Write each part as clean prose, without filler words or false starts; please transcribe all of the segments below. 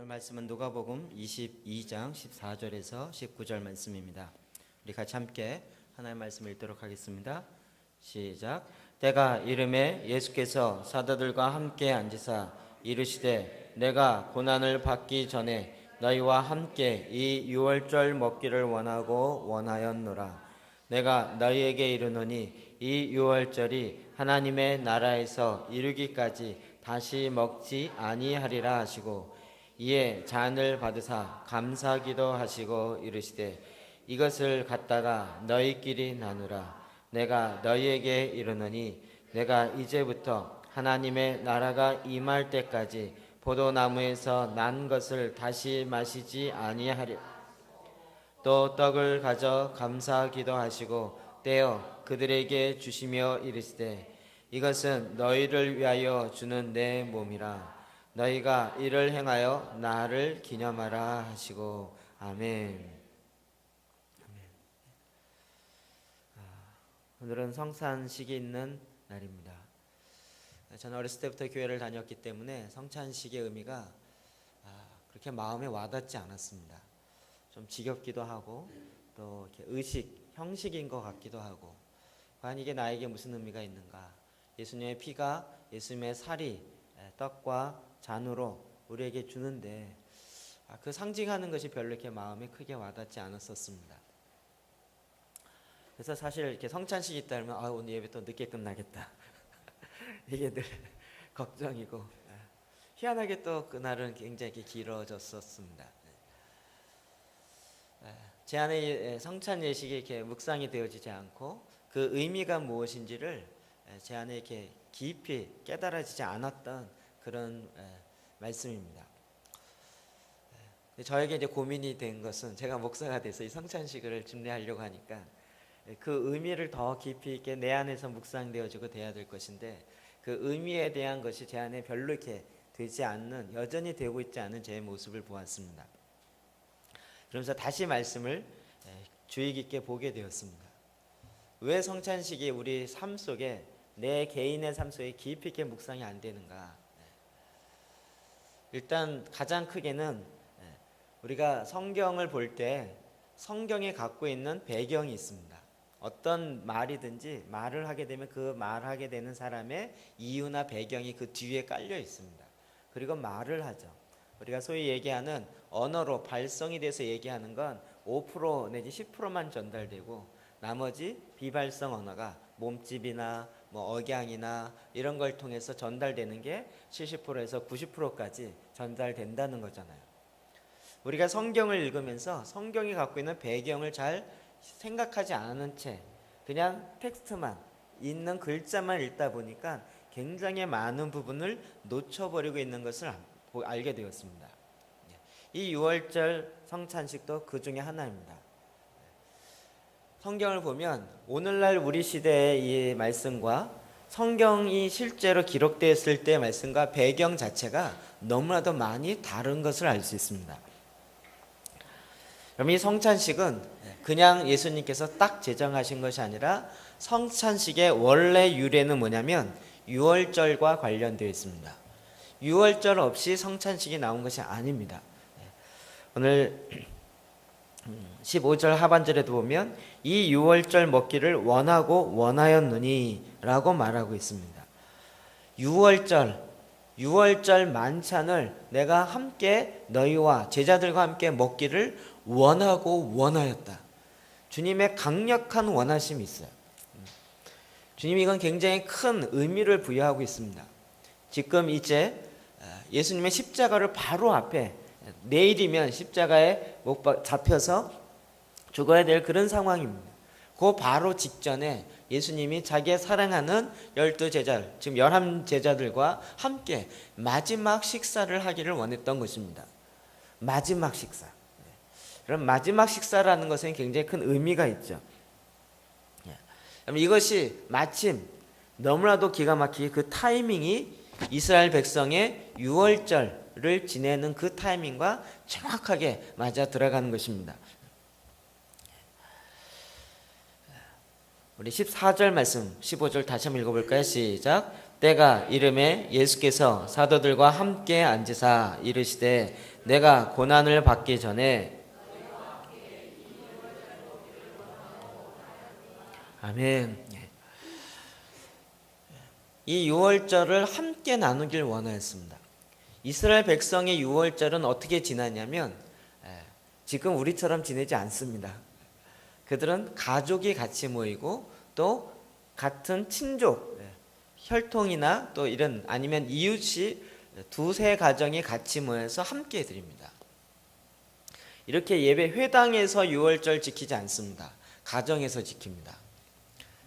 말씀은 누가복음 22장 14절에서 19절 말씀입니다. 우리 같이 함께 하나님의 말씀을 읽도록 하겠습니다. 시작. 때가 이르매 예수께서 사도들과 함께 앉으사 이르시되 내가 고난을 받기 전에 너희와 함께 이 유월절 먹기를 원하였노라. 내가 너희에게 이르노니 이 유월절이 하나님의 나라에서 이르기까지 다시 먹지 아니하리라 하시고 이에 잔을 받으사 감사기도 하시고 이르시되 이것을 갖다가 너희끼리 나누라. 내가 너희에게 이르노니 내가 이제부터 하나님의 나라가 임할 때까지 포도나무에서 난 것을 다시 마시지 아니하리라. 또 떡을 가져 감사기도 하시고 떼어 그들에게 주시며 이르시되 이것은 너희를 위하여 주는 내 몸이라. 너희가 이를 행하여 나를 기념하라 하시고 아멘. 오늘은 성찬식이 있는 날입니다. 저는 어렸을 때부터 교회를 다녔기 때문에 성찬식의 의미가 그렇게 마음에 와닿지 않았습니다. 좀 지겹기도 하고 또 이렇게 의식, 형식인 것 같기도 하고 과연 이게 나에게 무슨 의미가 있는가? 예수님의 피가 예수님의 살이 떡과 잔으로 우리에게 주는데 그 상징하는 것이 별로 이렇게 마음에 크게 와닿지 않았었습니다. 그래서 사실 이렇게 성찬식이 있다면 오늘 예배 또 늦게 끝나겠다 이게 늘 걱정이고 희한하게 또 그날은 굉장히 길어졌었습니다. 제 안에 성찬 예식이 이렇게 묵상이 되어지지 않고 그 의미가 무엇인지를 제 안에 이렇게 깊이 깨달아지지 않았던 그런 말씀입니다. 저에게 이제 고민이 된 것은 제가 목사가 돼서 이 성찬식을 준비하려고 하니까 그 의미를 더 깊이 있게 내 안에서 묵상되어지고 돼야 될 것인데 그 의미에 대한 것이 제 안에 별로 이렇게 되지 않는, 여전히 되고 있지 않은 제 모습을 보았습니다. 그러면서 다시 말씀을 주의 깊게 보게 되었습니다. 왜 성찬식이 우리 삶 속에, 내 개인의 삶 속에 깊이 있게 묵상이 안 되는가? 일단 가장 크게는 우리가 성경을 볼 때 성경이 갖고 있는 배경이 있습니다. 어떤 말이든지 말을 하게 되면 그 말하게 되는 사람의 이유나 배경이 그 뒤에 깔려 있습니다. 그리고 말을 하죠. 우리가 소위 얘기하는 언어로 발성이 돼서 얘기하는 건 5% 내지 10%만 전달되고 나머지 비발성 언어가 몸집이나 억양이나 이런 걸 통해서 전달되는 게 70%에서 90%까지 전달된다는 거잖아요. 우리가 성경을 읽으면서 성경이 갖고 있는 배경을 잘 생각하지 않은 채 그냥 텍스트만, 있는 글자만 읽다 보니까 굉장히 많은 부분을 놓쳐버리고 있는 것을 알게 되었습니다. 이 6월절 성찬식도 그 중에 하나입니다. 성경을 보면 오늘날 우리 시대의 이 말씀과 성경이 실제로 기록되었을 때의 말씀과 배경 자체가 너무나도 많이 다른 것을 알 수 있습니다. 그럼 이 성찬식은 그냥 예수님께서 딱 제정하신 것이 아니라 성찬식의 원래 유래는 뭐냐면 6월절과 관련되어 있습니다. 6월절 없이 성찬식이 나온 것이 아닙니다. 오늘 15절 하반절에도 보면 이 6월절 먹기를 원하였느니 라고 말하고 있습니다. 6월절 만찬을 내가 함께 너희와 제자들과 함께 먹기를 원하였다. 주님의 강력한 원하심이 있어요. 주님이 이건 굉장히 큰 의미를 부여하고 있습니다. 지금 이제 예수님의 십자가를 바로 앞에, 내일이면 십자가에 잡혀서 죽어야 될 그런 상황입니다. 그 바로 직전에 예수님이 자기의 사랑하는 12제자, 지금 11제자들과 함께 마지막 식사를 하기를 원했던 것입니다. 마지막 식사. 그럼 마지막 식사라는 것은 굉장히 큰 의미가 있죠. 이것이 마침 너무나도 기가 막히게 그 타이밍이 이스라엘 백성의 6월절을 지내는 그 타이밍과 정확하게 맞아 들어가는 것입니다. 우리 14절 말씀, 15절 다시 한번 읽어볼까요? 시작. 때가 이름에 예수께서 사도들과 함께 앉으사 이르시되 내가 고난을 받기 전에 아멘. 이 유월절을 함께 나누길 원하였습니다. 이스라엘 백성의 유월절은 어떻게 지나냐면 지금 우리처럼 지내지 않습니다. 그들은 가족이 같이 모이고 또 같은 친족, 혈통이나 또 이런 아니면 이웃이 두세 가정이 같이 모여서 함께 드립니다. 이렇게 예배 회당에서 유월절 지키지 않습니다. 가정에서 지킵니다.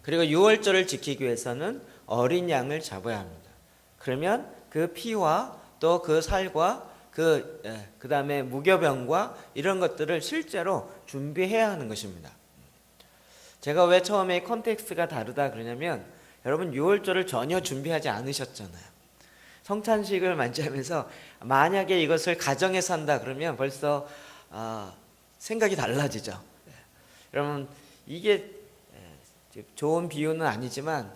그리고 유월절을 지키기 위해서는 어린 양을 잡아야 합니다. 그러면 그 피와 또 그 살과 그 다음에 무교병과 이런 것들을 실제로 준비해야 하는 것입니다. 제가 왜 처음에 컨텍스트가 다르다 그러냐면 여러분 유월절을 전혀 준비하지 않으셨잖아요. 성찬식을 맞이하면서 만약에 이것을 가정에서 한다 그러면 벌써 생각이 달라지죠. 여러분 이게 좋은 비유는 아니지만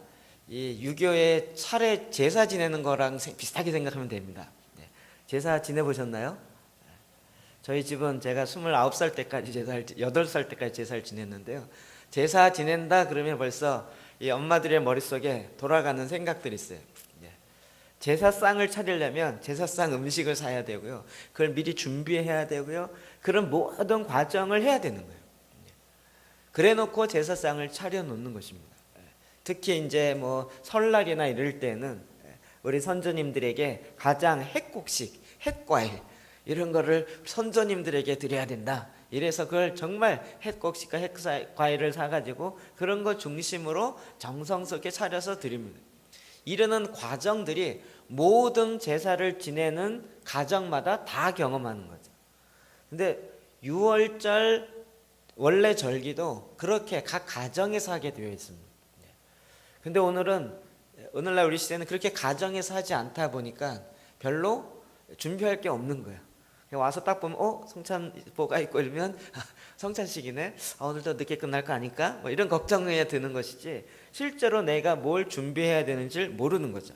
이 유교의 차례 제사 지내는 거랑 비슷하게 생각하면 됩니다. 제사 지내보셨나요? 저희 집은 제가 29살 때까지 8살 때까지 제사를 지냈는데요. 제사 지낸다 그러면 벌써 이 엄마들의 머릿속에 돌아가는 생각들이 있어요. 제사상을 차리려면 제사상 음식을 사야 되고요. 그걸 미리 준비해야 되고요. 그런 모든 과정을 해야 되는 거예요. 그래 놓고 제사상을 차려 놓는 것입니다. 특히 이제 뭐 설날이나 이럴 때는 우리 선조님들에게 가장 핵곡식, 핵과일 이런 거를 선조님들에게 드려야 된다. 이래서 그걸 정말 핵곡식과 핵과일을 사가지고 그런 거 중심으로 정성스럽게 차려서 드립니다. 이러는 과정들이 모든 제사를 지내는 가정마다 다 경험하는 거죠. 근데 유월절 원래 절기도 그렇게 각 가정에서 하게 되어 있습니다. 근데 오늘날 우리 시대는 그렇게 가정에서 하지 않다 보니까 별로 준비할 게 없는 거예요. 그냥 와서 딱 보면 성찬보가 있고 이러면 성찬식이네. 오늘도 늦게 끝날 거 아닐까? 뭐 이런 걱정이 드는 것이지 실제로 내가 뭘 준비해야 되는지 모르는 거죠.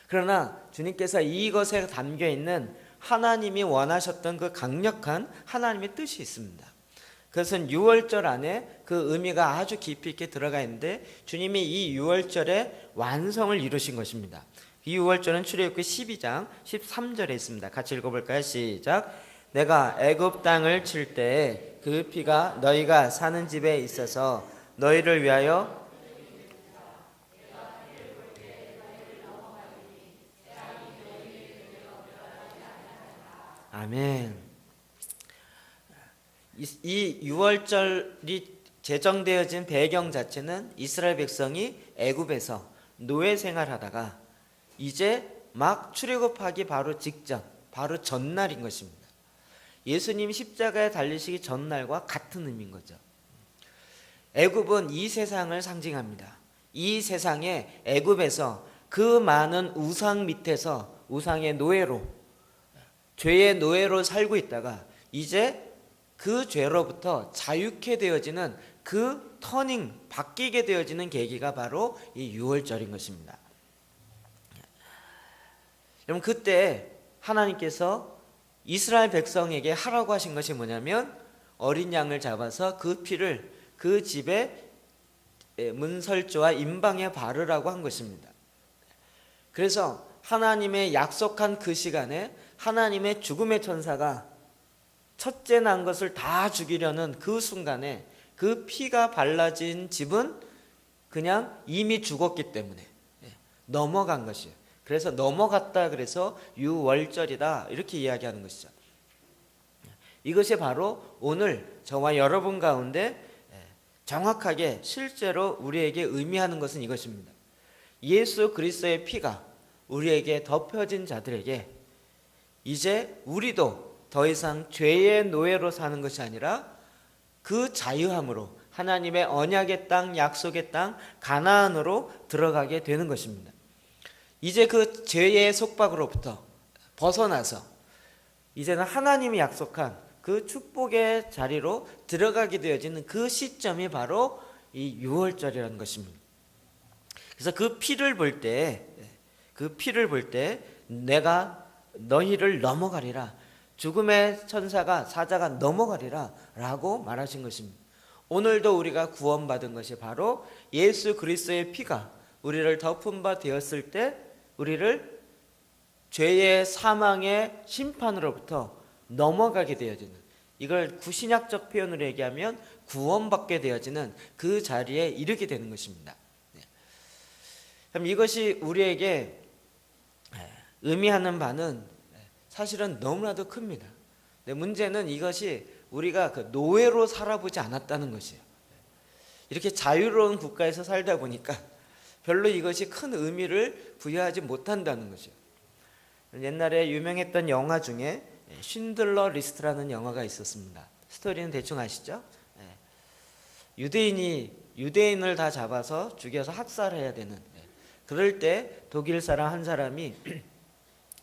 그러나 주님께서 이것에 담겨 있는 하나님이 원하셨던 그 강력한 하나님의 뜻이 있습니다. 그것은 유월절 안에 그 의미가 아주 깊이 있게 들어가 있는데 주님이 이 유월절의 완성을 이루신 것입니다. 이 유월절은 출애굽기 12장 13절에 있습니다. 같이 읽어볼까요? 시작. 내가 애굽 땅을 칠 때에 그 피가 너희가 사는 집에 있어서 너희를 위하여 아멘. 이 유월절이 제정되어진 배경 자체는 이스라엘 백성이 애굽에서 노예 생활하다가 이제 막 출애굽하기 바로 직전, 바로 전날인 것입니다. 예수님 십자가에 달리시기 전날과 같은 의미인 거죠. 애굽은 이 세상을 상징합니다. 이 세상에 애굽에서 그 많은 우상 밑에서 우상의 노예로, 죄의 노예로 살고 있다가 이제 그 죄로부터 자유케 되어지는 그 바뀌게 되어지는 계기가 바로 이 유월절인 것입니다. 여러분 그때 하나님께서 이스라엘 백성에게 하라고 하신 것이 뭐냐면 어린 양을 잡아서 그 피를 그 집에 문설주와 임방에 바르라고 한 것입니다. 그래서 하나님의 약속한 그 시간에 하나님의 죽음의 천사가 첫째 난 것을 다 죽이려는 그 순간에 그 피가 발라진 집은 그냥 이미 죽었기 때문에 넘어간 것이에요. 그래서 넘어갔다 그래서 유월절이다 이렇게 이야기하는 것이죠. 이것이 바로 오늘 저와 여러분 가운데 정확하게 실제로 우리에게 의미하는 것은 이것입니다. 예수 그리스도의 피가 우리에게 덮여진 자들에게 이제 우리도 더 이상 죄의 노예로 사는 것이 아니라 그 자유함으로 하나님의 언약의 땅, 약속의 땅, 가나안으로 들어가게 되는 것입니다. 이제 그 죄의 속박으로부터 벗어나서 이제는 하나님이 약속한 그 축복의 자리로 들어가게 되어지는 그 시점이 바로 이 유월절이라는 것입니다. 그래서 그 피를 볼 때 내가 너희를 넘어가리라, 죽음의 천사가 사자가 넘어가리라 라고 말하신 것입니다. 오늘도 우리가 구원받은 것이 바로 예수 그리스도의 피가 우리를 덮은 바 되었을 때 우리를 죄의 사망의 심판으로부터 넘어가게 되어지는, 이걸 구신약적 표현으로 얘기하면 구원받게 되어지는 그 자리에 이르게 되는 것입니다. 그럼 이것이 우리에게 의미하는 바는 사실은 너무나도 큽니다. 근데 문제는 이것이 우리가 그 노예로 살아보지 않았다는 것이에요. 이렇게 자유로운 국가에서 살다 보니까 별로 이것이 큰 의미를 부여하지 못한다는 것이에요. 옛날에 유명했던 영화 중에 쉰들러 리스트라는 영화가 있었습니다. 스토리는 대충 아시죠? 유대인을 다 잡아서 죽여서 학살해야 되는, 그럴 때 독일 사람 한 사람이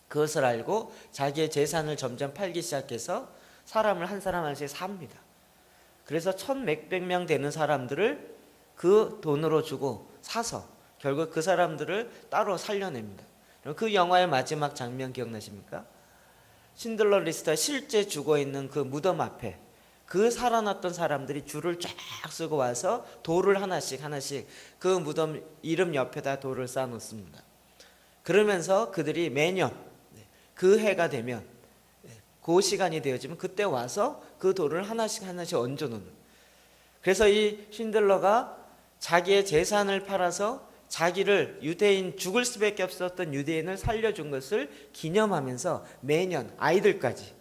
그것을 알고 자기의 재산을 점점 팔기 시작해서 사람을 한 사람 한씩 삽니다. 그래서 1,100몇 명 되는 사람들을 그 돈으로 주고 사서 결국 그 사람들을 따로 살려냅니다. 그 영화의 마지막 장면 기억나십니까? 신들러 리스트가 실제 죽어있는 그 무덤 앞에 그 살아났던 사람들이 줄을 쫙 쓰고 와서 돌을 하나씩 그 무덤 이름 옆에다 돌을 쌓아놓습니다. 그러면서 그들이 매년 그 해가 되면, 그 시간이 되어지면 그때 와서 그 돌을 하나씩 얹어놓는. 그래서 이 쉰들러가 자기의 재산을 팔아서 자기를, 유대인, 죽을 수밖에 없었던 유대인을 살려준 것을 기념하면서 매년 아이들까지,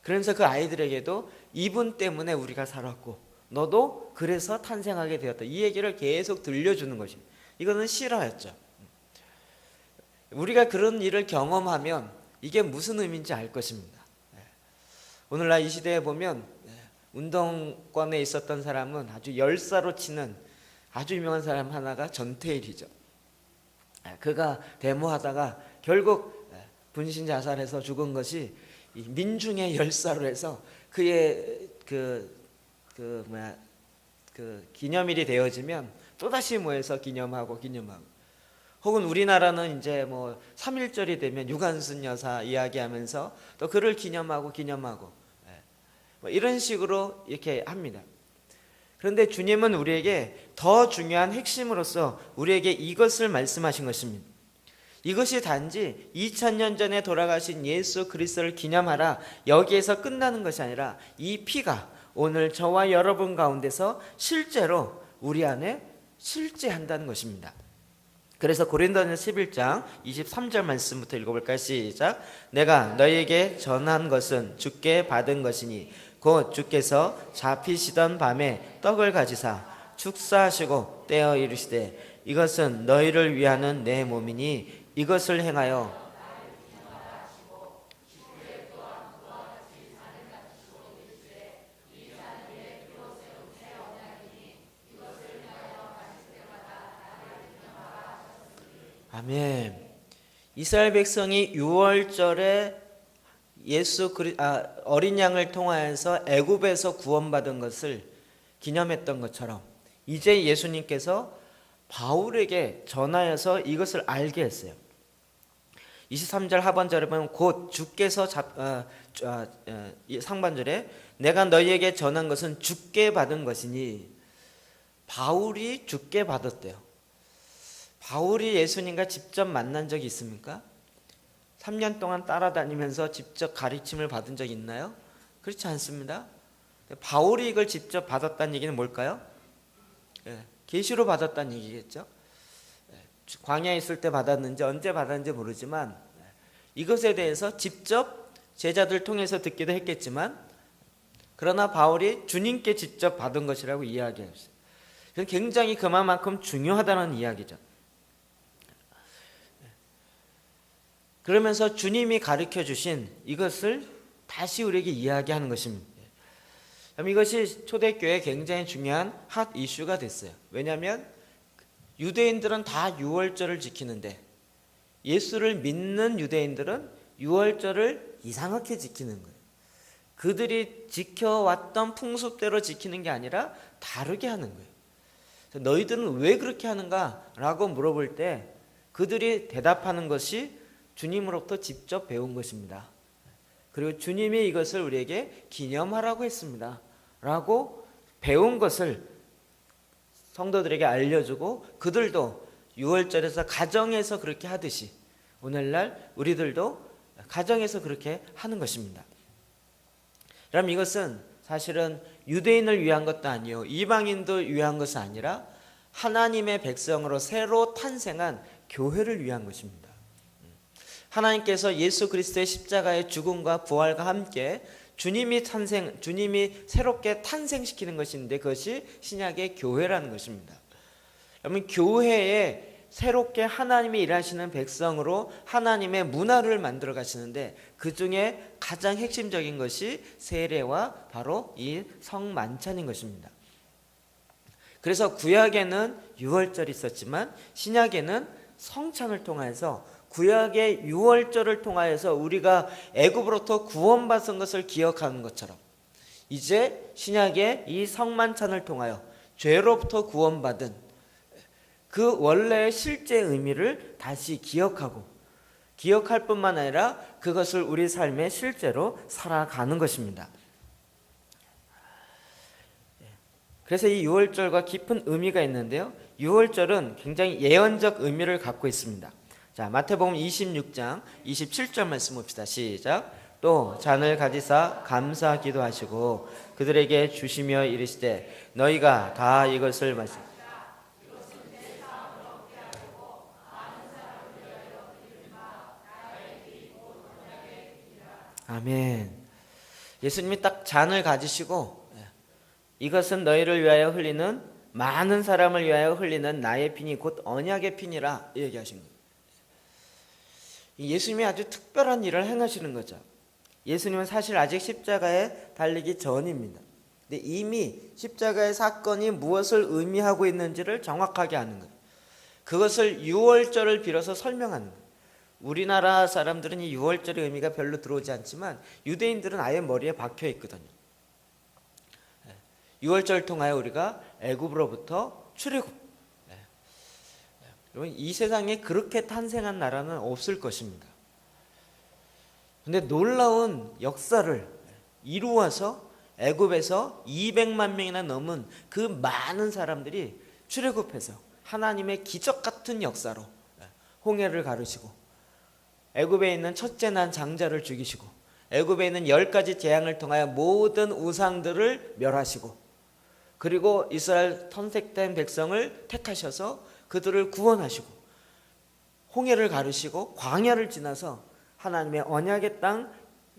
그러면서 그 아이들에게도 이분 때문에 우리가 살았고 너도 그래서 탄생하게 되었다, 이 얘기를 계속 들려주는 것입니다. 이거는 실화였죠. 우리가 그런 일을 경험하면 이게 무슨 의미인지 알 것입니다. 오늘날 이 시대에 보면 운동권에 있었던 사람은 아주 열사로 치는 아주 유명한 사람 하나가 전태일이죠. 그가 데모하다가 결국 분신 자살해서 죽은 것이 민중의 열사로 해서 그의 기념일이 되어지면 또다시 모여서 기념하고 혹은 우리나라는 이제 뭐 3.1절이 되면 유관순 여사 이야기하면서 또 그를 기념하고 뭐 이런 식으로 이렇게 합니다. 그런데 주님은 우리에게 더 중요한 핵심으로서 우리에게 이것을 말씀하신 것입니다. 이것이 단지 2000년 전에 돌아가신 예수 그리스도를 기념하라, 여기에서 끝나는 것이 아니라 이 피가 오늘 저와 여러분 가운데서 실제로 우리 안에 실제한다는 것입니다. 그래서 고린도전서 11장 23절 말씀부터 읽어볼까요? 시작. 내가 너희에게 전한 것은 주께 받은 것이니 곧 주께서 잡히시던 밤에 떡을 가지사 축사하시고 떼어 이르시되 이것은 너희를 위하는 내 몸이니 이것을 행하여 아멘. 이스라엘 백성이 6월절에 어린 양을 통하여서 애굽에서 구원받은 것을 기념했던 것처럼 이제 예수님께서 바울에게 전하여서 이것을 알게 했어요. 23절 하반절에 보면 곧 주께서 상반절에 내가 너희에게 전한 것은 주께 받은 것이니, 바울이 주께 받았대요. 바울이 예수님과 직접 만난 적이 있습니까? 3년 동안 따라다니면서 직접 가르침을 받은 적이 있나요? 그렇지 않습니다. 바울이 이걸 직접 받았다는 얘기는 뭘까요? 계시로 받았다는 얘기겠죠. 광야에 있을 때 받았는지 언제 받았는지 모르지만 이것에 대해서 직접 제자들 통해서 듣기도 했겠지만, 그러나 바울이 주님께 직접 받은 것이라고 이야기했어요. 굉장히 그만큼 중요하다는 이야기죠. 그러면서 주님이 가르쳐 주신 이것을 다시 우리에게 이야기하는 것입니다. 그럼 이것이 초대교회에 굉장히 중요한 핫 이슈가 됐어요. 왜냐하면 유대인들은 다 유월절을 지키는데 예수를 믿는 유대인들은 유월절을 이상하게 지키는 거예요. 그들이 지켜왔던 풍습대로 지키는 게 아니라 다르게 하는 거예요. 너희들은 왜 그렇게 하는가? 라고 물어볼 때 그들이 대답하는 것이 주님으로부터 직접 배운 것입니다. 그리고 주님이 이것을 우리에게 기념하라고 했습니다. 라고 배운 것을 성도들에게 알려주고 그들도 유월절에서 가정에서 그렇게 하듯이 오늘날 우리들도 가정에서 그렇게 하는 것입니다. 그럼 이것은 사실은 유대인을 위한 것도 아니요 이방인도 위한 것이 아니라 하나님의 백성으로 새로 탄생한 교회를 위한 것입니다. 하나님께서 예수 그리스도의 십자가의 죽음과 부활과 함께 주님이 새롭게 탄생시키는 것인데 그것이 신약의 교회라는 것입니다. 그러면 교회에 새롭게 하나님이 일하시는 백성으로 하나님의 문화를 만들어 가시는데 그 중에 가장 핵심적인 것이 세례와 바로 이 성만찬인 것입니다. 그래서 구약에는 유월절이 있었지만 신약에는 성찬을 통해서 구약의 유월절을 통하여서 우리가 애굽으로부터 구원받은 것을 기억하는 것처럼 이제 신약의 이 성만찬을 통하여 죄로부터 구원받은 그 원래의 실제 의미를 다시 기억할 뿐만 아니라 그것을 우리 삶에 실제로 살아가는 것입니다. 그래서 이 유월절과 깊은 의미가 있는데요. 유월절은 굉장히 예언적 의미를 갖고 있습니다. 자, 마태복음 26장 27절 말씀 봅시다. 시작. 또 잔을 가지사 감사 기도하시고 그들에게 주시며 이르시되 너희가 다 이것을 마시 아멘. 예수님이 딱 잔을 가지시고 이것은 너희를 위하여 흘리는 많은 사람을 위하여 흘리는 나의 피니 곧 언약의 피니라 얘기하신 거예요. 예수님이 아주 특별한 일을 행하시는 거죠. 예수님은 사실 아직 십자가에 달리기 전입니다. 근데 이미 십자가의 사건이 무엇을 의미하고 있는지를 정확하게 아는 거예요. 그것을 유월절을 빌어서 설명하는 거예요. 우리나라 사람들은 이 유월절의 의미가 별로 들어오지 않지만 유대인들은 아예 머리에 박혀 있거든요. 유월절을 통하여 우리가 애굽으로부터 출애굽. 여러분 이 세상에 그렇게 탄생한 나라는 없을 것입니다. 근데 놀라운 역사를 이루어서 애굽에서 200만 명이나 넘은 그 많은 사람들이 출애굽해서 하나님의 기적 같은 역사로 홍해를 가르시고 애굽에 있는 첫째 난 장자를 죽이시고 애굽에 있는 10가지 재앙을 통하여 모든 우상들을 멸하시고 그리고 이스라엘 선택된 백성을 택하셔서 그들을 구원하시고 홍해를 가르시고 광야를 지나서 하나님의 언약의 땅,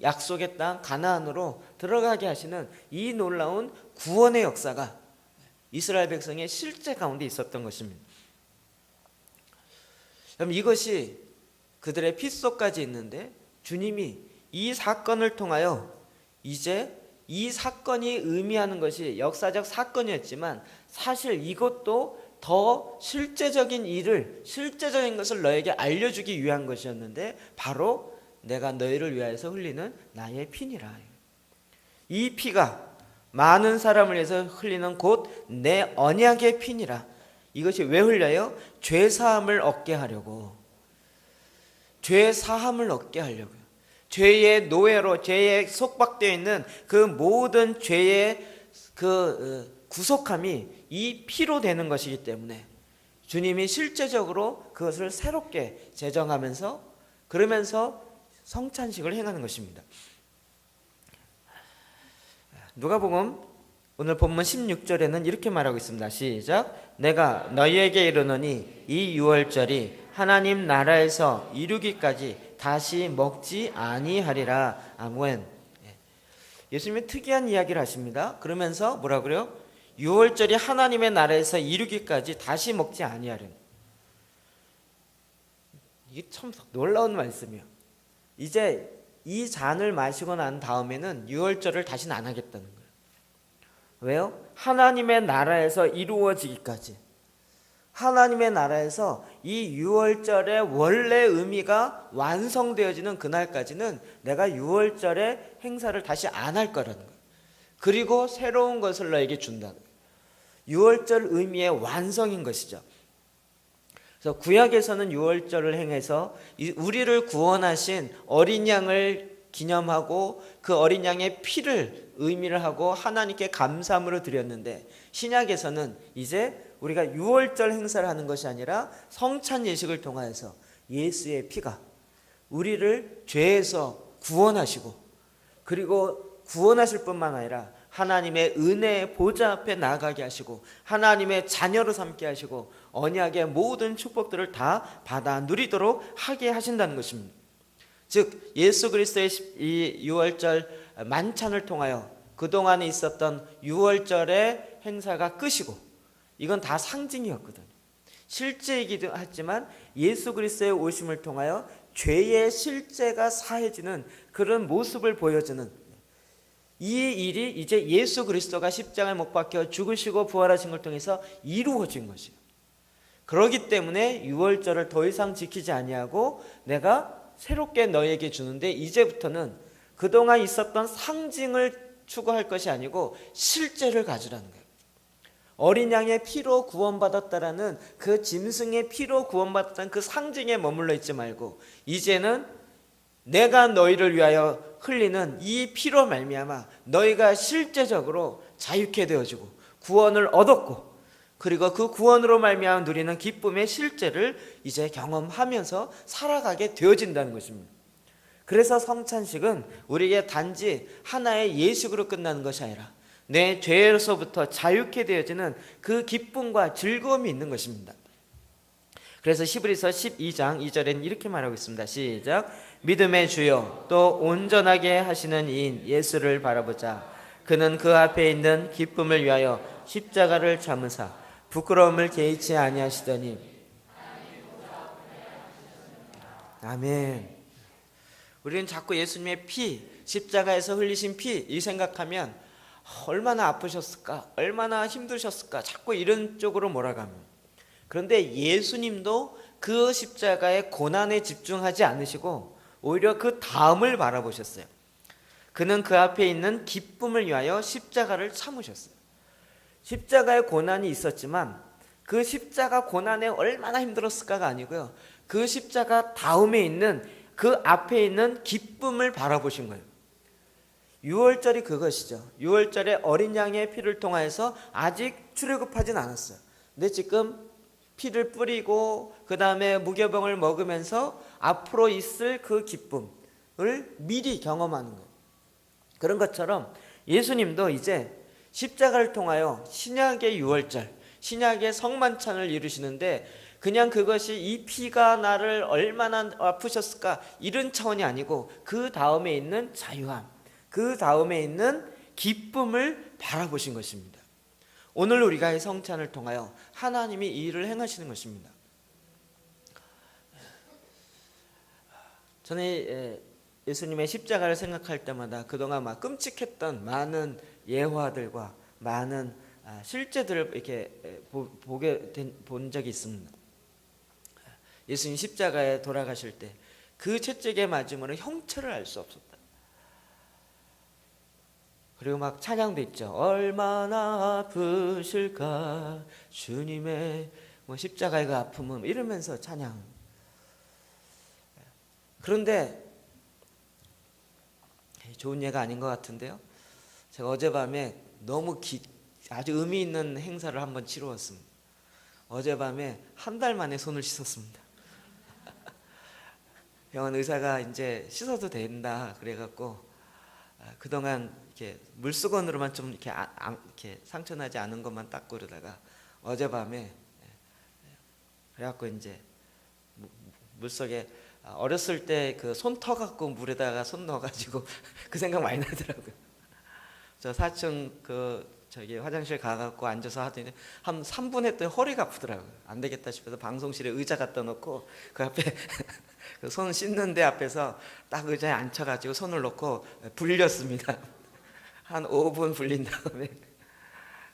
약속의 땅 가나안으로 들어가게 하시는 이 놀라운 구원의 역사가 이스라엘 백성의 실제 가운데 있었던 것입니다. 그럼 이것이 그들의 피 속까지 있는데 주님이 이 사건을 통하여 이제 이 사건이 의미하는 것이 역사적 사건이었지만 사실 이것도 더 실제적인 것을 너에게 알려주기 위한 것이었는데 바로 내가 너희를 위하여서 흘리는 나의 피니라. 이 피가 많은 사람을 위해서 흘리는 곧 내 언약의 피니라. 이것이 왜 흘려요? 죄사함을 얻게 하려고. 죄사함을 얻게 하려고요. 죄의 노예로 죄에 속박되어 있는 그 모든 죄의 구속함이 이 피로 되는 것이기 때문에 주님이 실제적으로 그것을 새롭게 제정하면서 그러면서 성찬식을 행하는 것입니다. 누가복음 오늘 본문 16절에는 이렇게 말하고 있습니다. 시작. 내가 너희에게 이르노니 이 유월절이 하나님 나라에서 이루기까지 다시 먹지 아니하리라. 아멘. 예수님이 특이한 이야기를 하십니다. 그러면서 뭐라 그래요? 유월절이 하나님의 나라에서 이루기까지 다시 먹지 아니하리라. 이게 참 놀라운 말씀이에요. 이제 이 잔을 마시고 난 다음에는 유월절을 다시는 안 하겠다는 거예요. 왜요? 하나님의 나라에서 이루어지기까지, 하나님의 나라에서 이 유월절의 원래 의미가 완성되어지는 그날까지는 내가 유월절의 행사를 다시 안 할 거라는 거예요. 그리고 새로운 것을 너에게 준다는 거예요. 유월절 의미의 완성인 것이죠. 그래서 구약에서는 유월절을 행해서 우리를 구원하신 어린 양을 기념하고 그 어린 양의 피를 의미를 하고 하나님께 감사함으로 드렸는데, 신약에서는 이제 우리가 유월절 행사를 하는 것이 아니라 성찬 예식을 통하여서 예수의 피가 우리를 죄에서 구원하시고, 그리고 구원하실 뿐만 아니라 하나님의 은혜의 보좌 앞에 나아가게 하시고 하나님의 자녀로 삼게 하시고 언약의 모든 축복들을 다 받아 누리도록 하게 하신다는 것입니다. 즉 예수 그리스도의 이 유월절 만찬을 통하여 그동안에 있었던 유월절의 행사가 끝이고, 이건 다 상징이었거든요. 실제이기도 하지만 예수 그리스도의 오심을 통하여 죄의 실제가 사해지는 그런 모습을 보여주는 이 일이 이제 예수 그리스도가 십자가에 못 박혀 죽으시고 부활하신 걸 통해서 이루어진 것이에요. 그렇기 때문에 유월절을 더 이상 지키지 아니하고 내가 새롭게 너에게 주는데, 이제부터는 그동안 있었던 상징을 추구할 것이 아니고 실제를 가지라는 거예요. 어린 양의 피로 구원받았다라는 그 짐승의 피로 구원받았다는 그 상징에 머물러 있지 말고, 이제는 내가 너희를 위하여 흘리는 이 피로 말미암아 너희가 실제적으로 자유케 되어지고 구원을 얻었고, 그리고 그 구원으로 말미암아 누리는 기쁨의 실제를 이제 경험하면서 살아가게 되어진다는 것입니다. 그래서 성찬식은 우리에게 단지 하나의 예식으로 끝나는 것이 아니라 내 죄에서부터 자유케 되어지는 그 기쁨과 즐거움이 있는 것입니다. 그래서 히브리서 12장 2절에는 이렇게 말하고 있습니다. 시작. 믿음의 주요 또 온전하게 하시는 이인 예수를 바라보자. 그는 그 앞에 있는 기쁨을 위하여 십자가를 참으사 부끄러움을 개의치 아니하시더니. 아멘. 우리는 자꾸 예수님의 피, 십자가에서 흘리신 피 이 생각하면 얼마나 아프셨을까, 얼마나 힘드셨을까, 자꾸 이런 쪽으로 몰아갑니다. 그런데 예수님도 그 십자가의 고난에 집중하지 않으시고 오히려 그 다음을 바라보셨어요. 그는 그 앞에 있는 기쁨을 위하여 십자가를 참으셨어요. 십자가의 고난이 있었지만 그 십자가 고난에 얼마나 힘들었을까가 아니고요, 그 십자가 다음에 있는 그 앞에 있는 기쁨을 바라보신 거예요. 유월절이 그것이죠. 유월절에 어린 양의 피를 통하여서 아직 출애굽하진 않았어요. 근데 지금 피를 뿌리고 그 다음에 무교병을 먹으면서 앞으로 있을 그 기쁨을 미리 경험하는 거예요. 그런 것처럼 예수님도 이제 십자가를 통하여 신약의 유월절, 신약의 성만찬을 이루시는데, 그냥 그것이 이 피가 나를 얼마나 아프셨을까 이런 차원이 아니고 그 다음에 있는 자유함, 그 다음에 있는 기쁨을 바라보신 것입니다. 오늘 우리가 이 성찬을 통하여 하나님이 이 일을 행하시는 것입니다. 저는 예수님의 십자가를 생각할 때마다 그동안 막 끔찍했던 많은 예화들과 많은 실제들을 이렇게 본 적이 있습니다. 예수님 십자가에 돌아가실 때 그 채찍에 맞으면 형체를 알 수 없었다. 그리고 막 찬양도 있죠. 얼마나 아프실까 주님의 십자가의 그 아픔은, 이러면서 찬양. 그런데 좋은 예가 아닌 것 같은데요, 제가 어젯밤에 너무 아주 의미 있는 행사를 한번 치루었습니다. 어젯밤에 한 달 만에 손을 씻었습니다. 병원 의사가 이제 씻어도 된다 그래갖고 그동안 이렇게 물수건으로만 좀 이렇게 상처나지 않은 것만 닦고 그러다가 어젯밤에 그래갖고 이제 물속에 어렸을 때 그 손 터 갖고 물에다가 손 넣어가지고 그 생각 많이 나더라고요. 저 4층 저기 화장실 가갖고 앉아서 하더니 한 3분 했더니 허리가 아프더라고요. 안 되겠다 싶어서 방송실에 의자 갖다 놓고 그 앞에 그 손 씻는데 앞에서 딱 의자에 앉혀가지고 손을 놓고 불렸습니다. 한 5분 불린 다음에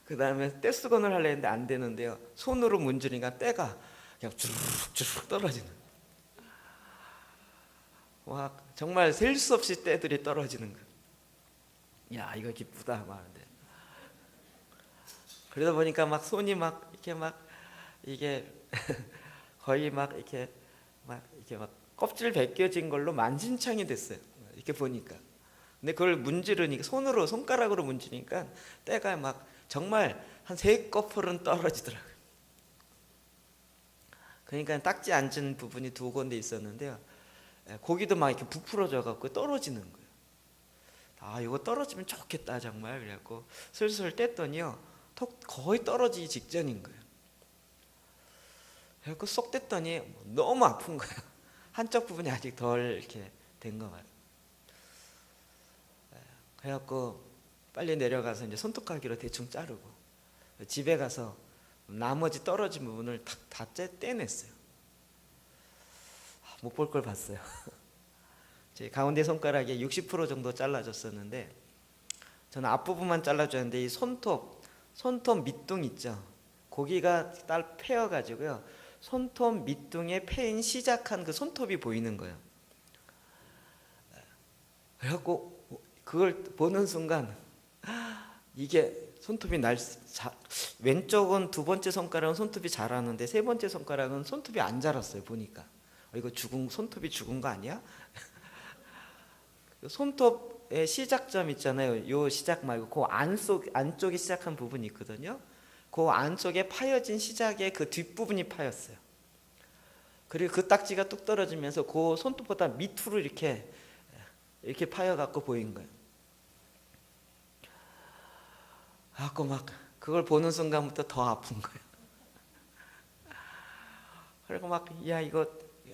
그 다음에 떼수건을 하려 했는데 안 되는데요, 손으로 문지르니까 때가 그냥 주룩주룩 떨어지는. 와, 정말 셀 수 없이 때들이 떨어지는 거. 야, 이거 기쁘다 하는데 그러다 보니까 막 손이 막 이렇게 막 이게 거의 막 이렇게 막 껍질 벗겨진 걸로 만신창이 됐어요. 이렇게 보니까. 근데 그걸 문지르니까 손가락으로 문지르니까 때가 막 정말 한 3꺼풀은 떨어지더라고요. 그러니까 딱지 앉은 부분이 2군데 있었는데요. 고기도 막 이렇게 부풀어져 갖고 떨어지는 거예요. 아, 이거 떨어지면 좋겠다 정말. 그래갖고 슬슬 뗐더니요, 거의 떨어지기 직전인 거예요. 그래갖고 쏙 뗐더니 너무 아픈 거예요. 한쪽 부분이 아직 덜 이렇게 된 거 같아요. 그래갖고 빨리 내려가서 이제 손톱깎이로 대충 자르고 집에 가서 나머지 떨어진 부분을 다 떼냈어요. 못 볼 걸 봤어요. 제 가운데 손가락에 60% 정도 잘라졌었는데, 저는 앞부분만 잘라줬는데 이 손톱 밑둥 있죠. 고기가 딱 패여가지고요, 손톱 밑둥에 패인 시작한 그 손톱이 보이는 거예요. 그래갖고 그걸 보는 순간 이게 손톱이 왼쪽은 2번째 손가락은 손톱이 자라는데 3번째 손가락은 손톱이 안 자랐어요. 보니까 이거 손톱이 죽은 거 아니야? 손톱의 시작점 있잖아요. 요 시작 말고 그 안쪽에 시작한 부분이 있거든요. 그 안쪽에 파여진 시작의 그 뒷부분이 파였어요. 그리고 그 딱지가 뚝 떨어지면서 그 손톱보다 밑으로 이렇게 파여갖고 보인 거예요. 갖고 막 그걸 보는 순간부터 더 아픈 거예요. 그리고 막 야, 이거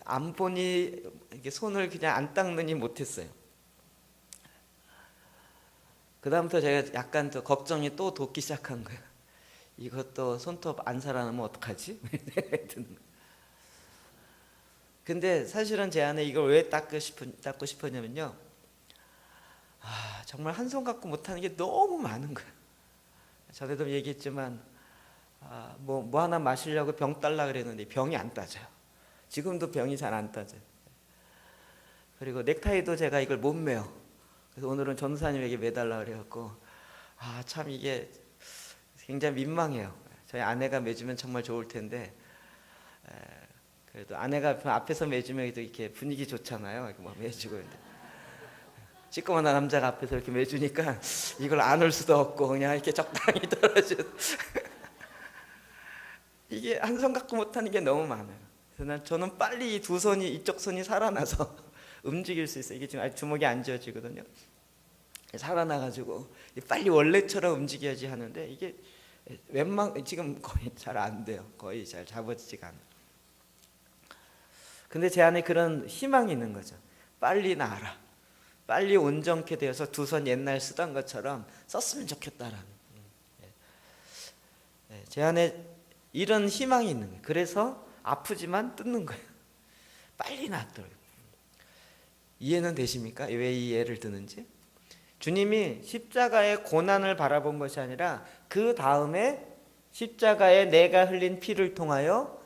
안 보니 이게 손을 그냥 안 닦느니 못했어요. 그 다음부터 제가 약간 더 걱정이 또 돋기 시작한 거예요. 이것도 손톱 안 살아나면 어떡하지? 근데 사실은 제 안에 이걸 왜 닦고 싶었냐면요, 정말 한 손 갖고 못하는 게 너무 많은 거예요. 전에도 얘기했지만 뭐 하나 마시려고 병 달라 그랬는데 병이 안 따져요. 지금도 병이 잘 안 따져요. 그리고 넥타이도 제가 이걸 못 매요. 그래서 오늘은 전도사님에게 매달라 그래갖고 참 이게 굉장히 민망해요. 저희 아내가 매주면 정말 좋을 텐데, 그래도 아내가 앞에서 매주면 이렇게 분위기 좋잖아요. 이렇게 뭐 매주고 시꺼먼 남자가 앞에서 이렇게 매주니까 이걸 안을 수도 없고 그냥 이렇게 적당히 떨어져. 이게 한 손 갖고 못하는 게 너무 많아요. 그래서 저는 빨리 이 2손이, 이쪽 손이 살아나서 움직일 수 있어요. 이게 지금 아직 주먹이 안 쥐어지거든요. 살아나가지고 빨리 원래처럼 움직여야지 하는데 이게 지금 거의 잘 안 돼요. 거의 잘 잡아지지가 않아요. 근데 제 안에 그런 희망이 있는 거죠. 빨리 나아라. 빨리 온전케 되어서 2손 옛날 쓰던 것처럼 썼으면 좋겠다라는. 제 안에 이런 희망이 있는 거예요. 그래서 아프지만 뜯는 거예요. 빨리 낫도록. 이해는 되십니까? 왜 이 예를 드는지? 주님이 십자가의 고난을 바라본 것이 아니라 그 다음에 십자가에 내가 흘린 피를 통하여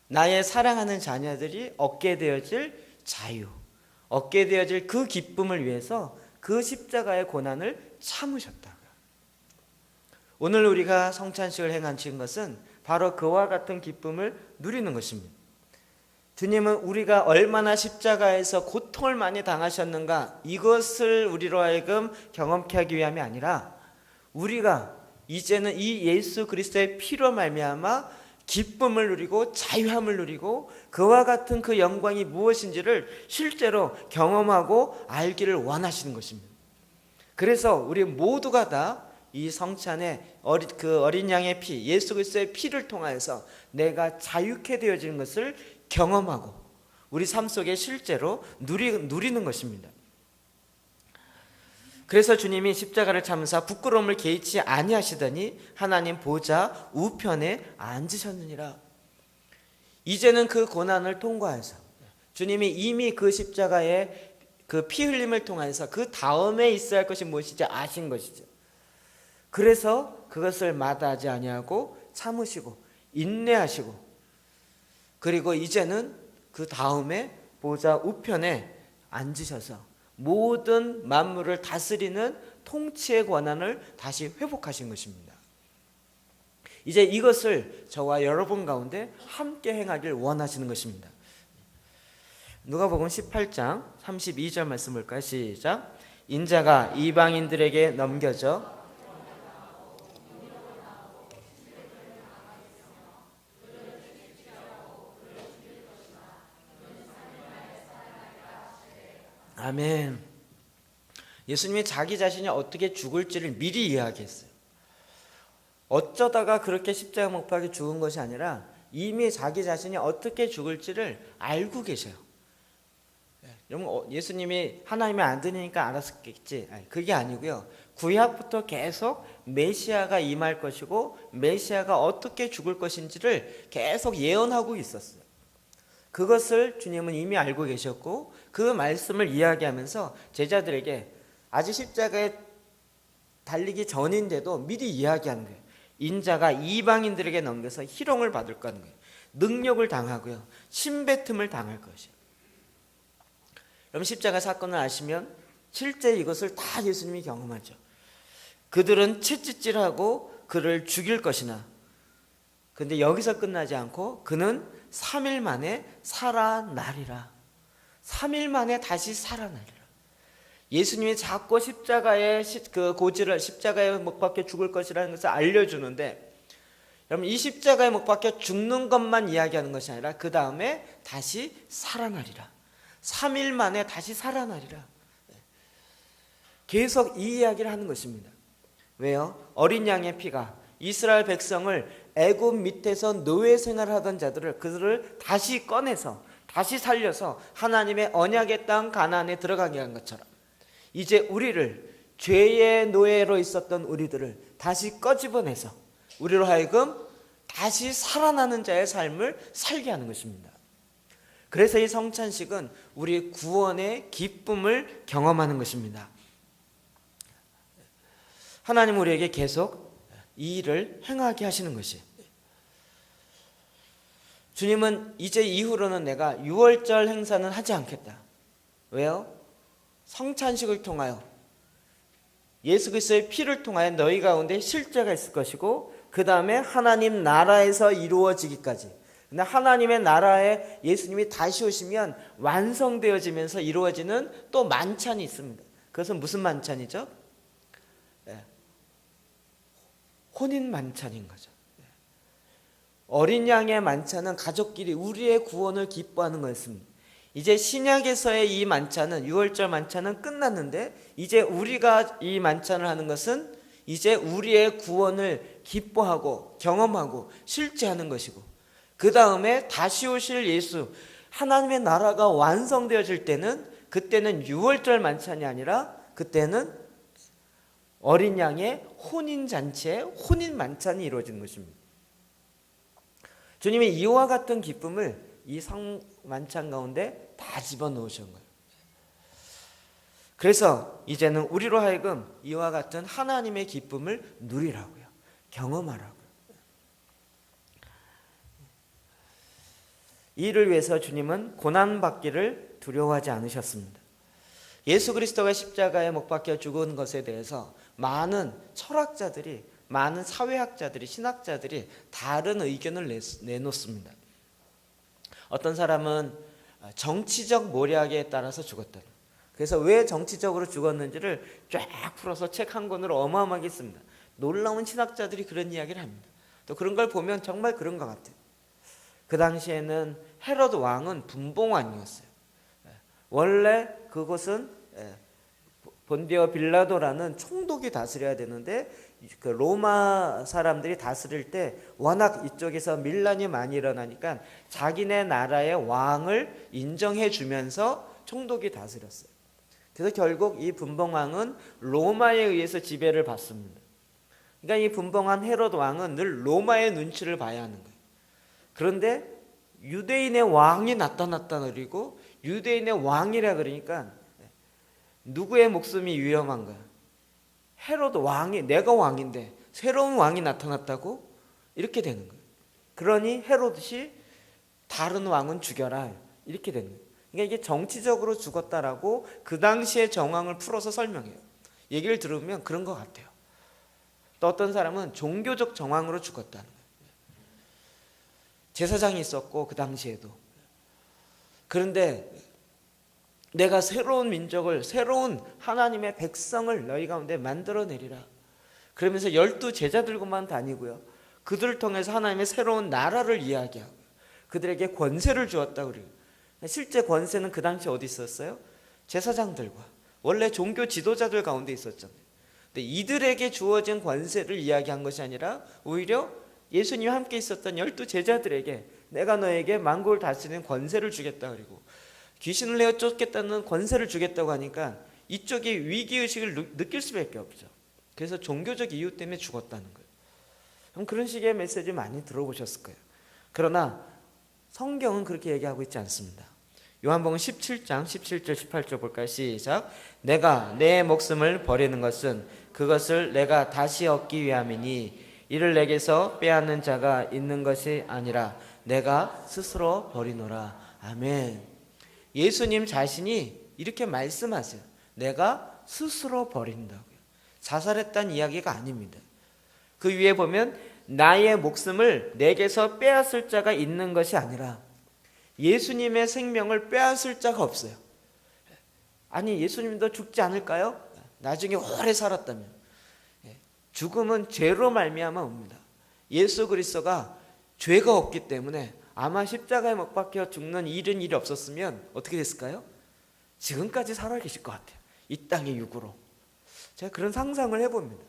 나의 사랑하는 자녀들이 얻게 되어질 자유, 얻게 되어질 그 기쁨을 위해서 그 십자가의 고난을 참으셨다고요. 오늘 우리가 성찬식을 행하신 것은 바로 그와 같은 기쁨을 누리는 것입니다. 주님은 우리가 얼마나 십자가에서 고통을 많이 당하셨는가, 이것을 우리로 하여금 경험케 하기 위함이 아니라 우리가 이제는 이 예수 그리스도의 피로 말미암아 기쁨을 누리고 자유함을 누리고 그와 같은 그 영광이 무엇인지를 실제로 경험하고 알기를 원하시는 것입니다. 그래서 우리 모두가 다 이 성찬에 그 어린 양의 피, 예수 그리스도의 피를 통하여서 내가 자유케 되어지는 것을 경험하고 우리 삶 속에 실제로 누리는 것입니다. 그래서 주님이 십자가를 참으사 부끄러움을 개의치 아니하시더니 하나님 보좌 우편에 앉으셨느니라. 이제는 그 고난을 통과해서 주님이 이미 그 십자가의 그 피 흘림을 통해서 그 다음에 있어야 할 것이 무엇인지 아신 것이죠. 그래서 그것을 마다하지 아니하고 참으시고 인내하시고, 그리고 이제는 그 다음에 보좌 우편에 앉으셔서 모든 만물을 다스리는 통치의 권한을 다시 회복하신 것입니다. 이제 이것을 저와 여러분 가운데 함께 행하길 원하시는 것입니다. 누가복음 18장 32절 말씀 볼까요? 시작. 인자가 이방인들에게 넘겨져 아멘. 예수님이 자기 자신이 어떻게 죽을지를 미리 이야기했어요. 어쩌다가 그렇게 십자가 못 박혀 죽은 것이 아니라 이미 자기 자신이 어떻게 죽을지를 알고 계셔요. 여러분, 예수님이 하나님의 아들이니까 알았겠지. 그게 아니고요. 구약부터 계속 메시아가 임할 것이고 메시아가 어떻게 죽을 것인지를 계속 예언하고 있었어요. 그것을 주님은 이미 알고 계셨고 그 말씀을 이야기하면서 제자들에게 아직 십자가에 달리기 전인데도 미리 이야기하는 거예요. 인자가 이방인들에게 넘겨서 희롱을 받을 거는 거예요. 능력을 당하고요. 침뱉음을 당할 것이에요. 여러분, 십자가 사건을 아시면 실제 이것을 다 예수님이 경험하죠. 그들은 채찍질하고 그를 죽일 것이나, 그런데 여기서 끝나지 않고 그는 3일 만에 살아나리라. 3일 만에 다시 살아나리라. 예수님이 자꾸 십자가의 그 고지를, 십자가에 못 박혀 죽을 것이라는 것을 알려주는데, 여러분, 이 십자가에 못 박혀 죽는 것만 이야기하는 것이 아니라 그 다음에 다시 살아나리라. 3일 만에 다시 살아나리라. 계속 이 이야기를 하는 것입니다. 왜요? 어린 양의 피가 이스라엘 백성을 애굽 밑에서 노예 생활하던 자들을, 그들을 다시 꺼내서 다시 살려서 하나님의 언약의 땅 가나안에 들어가게 한 것처럼 이제 우리를, 죄의 노예로 있었던 우리들을 다시 꺼집어내서 우리로 하여금 다시 살아나는 자의 삶을 살게 하는 것입니다. 그래서 이 성찬식은 우리 구원의 기쁨을 경험하는 것입니다. 하나님 우리에게 계속 이 일을 행하게 하시는 것이, 주님은 이제 이후로는 내가 유월절 행사는 하지 않겠다. 왜요? 성찬식을 통하여 예수 그리스도의 피를 통하여 너희 가운데 실제가 있을 것이고 그 다음에 하나님 나라에서 이루어지기까지, 근데 하나님의 나라에 예수님이 다시 오시면 완성되어지면서 이루어지는 또 만찬이 있습니다. 그것은 무슨 만찬이죠? 혼인 만찬인 거죠. 어린 양의 만찬은 가족끼리 우리의 구원을 기뻐하는 거였습니다. 이제 신약에서의 이 만찬은, 유월절 만찬은 끝났는데 이제 우리가 이 만찬을 하는 것은 이제 우리의 구원을 기뻐하고 경험하고 실제하는 것이고, 그 다음에 다시 오실 예수, 하나님의 나라가 완성되어질 때는, 그때는 유월절 만찬이 아니라 그때는 어린 양의 혼인잔치에 혼인 만찬이 이루어지는 것입니다. 주님이 이와 같은 기쁨을 이 성만찬 가운데 다 집어넣으신 거예요. 그래서 이제는 우리로 하여금 이와 같은 하나님의 기쁨을 누리라고요. 경험하라고요. 이를 위해서 주님은 고난받기를 두려워하지 않으셨습니다. 예수 그리스도가 십자가에 못 박혀 죽은 것에 대해서 많은 철학자들이, 많은 사회학자들이, 신학자들이 다른 의견을 내놓습니다. 어떤 사람은 정치적 모략에 따라서 죽었다. 그래서 왜 정치적으로 죽었는지를 쫙 풀어서 책 한 권으로 어마어마하게 씁니다. 놀라운 신학자들이 그런 이야기를 합니다. 또 그런 걸 보면 정말 그런 것 같아요. 그 당시에는 헤로드 왕은 분봉왕이었어요. 원래 그곳은 본디오 빌라도라는 총독이 다스려야 되는데 그 로마 사람들이 다스릴 때 워낙 이쪽에서 밀란이 많이 일어나니까 자기네 나라의 왕을 인정해 주면서 총독이 다스렸어요. 그래서 결국 이 분봉왕은 로마에 의해서 지배를 받습니다. 그러니까 이 분봉한 헤로드 왕은 늘 로마의 눈치를 봐야 하는 거예요. 그런데 유대인의 왕이 나타났다 그리고 유대인의 왕이라 그러니까 누구의 목숨이 위험한 거야? 헤로드 왕이, 내가 왕인데 새로운 왕이 나타났다고? 이렇게 되는 거예요. 그러니 헤로드시 다른 왕은 죽여라, 이렇게 되는 거예요. 그러니까 이게 정치적으로 죽었다라고 그 당시의 정황을 풀어서 설명해요. 얘기를 들으면 그런 것 같아요. 또 어떤 사람은 종교적 정황으로 죽었다는 거예요. 제사장이 있었고 그 당시에도. 그런데 내가 새로운 민족을, 새로운 하나님의 백성을 너희 가운데 만들어내리라. 그러면서 12 제자들과만 다니고요. 그들을 통해서 하나님의 새로운 나라를 이야기하고 그들에게 권세를 주었다고 그래요. 실제 권세는 그 당시 어디 있었어요? 제사장들과 원래 종교 지도자들 가운데 있었잖아요. 근데 이들에게 주어진 권세를 이야기한 것이 아니라 오히려 예수님과 함께 있었던 12 제자들에게 내가 너에게 만국을 다스리는 권세를 주겠다 그리고 귀신을 내어 쫓겠다는 권세를 주겠다고 하니까 이쪽이 위기의식을 느낄 수밖에 없죠. 그래서 종교적 이유 때문에 죽었다는 거예요. 그럼 그런 식의 메시지 많이 들어보셨을 거예요. 그러나 성경은 그렇게 얘기하고 있지 않습니다. 요한복음 17장 17절 18절 볼까요? 시작. 내가 내 목숨을 버리는 것은 그것을 내가 다시 얻기 위함이니 이를 내게서 빼앗는 자가 있는 것이 아니라 내가 스스로 버리노라. 아멘. 예수님 자신이 이렇게 말씀하세요. 내가 스스로 버린다고요. 자살했다는 이야기가 아닙니다. 그 위에 보면 나의 목숨을 내게서 빼앗을 자가 있는 것이 아니라 예수님의 생명을 빼앗을 자가 없어요. 아니 예수님도 죽지 않을까요? 나중에 오래 살았다면. 죽음은 죄로 말미암아 옵니다. 예수 그리스도가 죄가 없기 때문에 아마 십자가에 못 박혀 죽는 이런 일이 없었으면 어떻게 됐을까요? 지금까지 살아계실 것 같아요. 이 땅의 육으로. 제가 그런 상상을 해봅니다.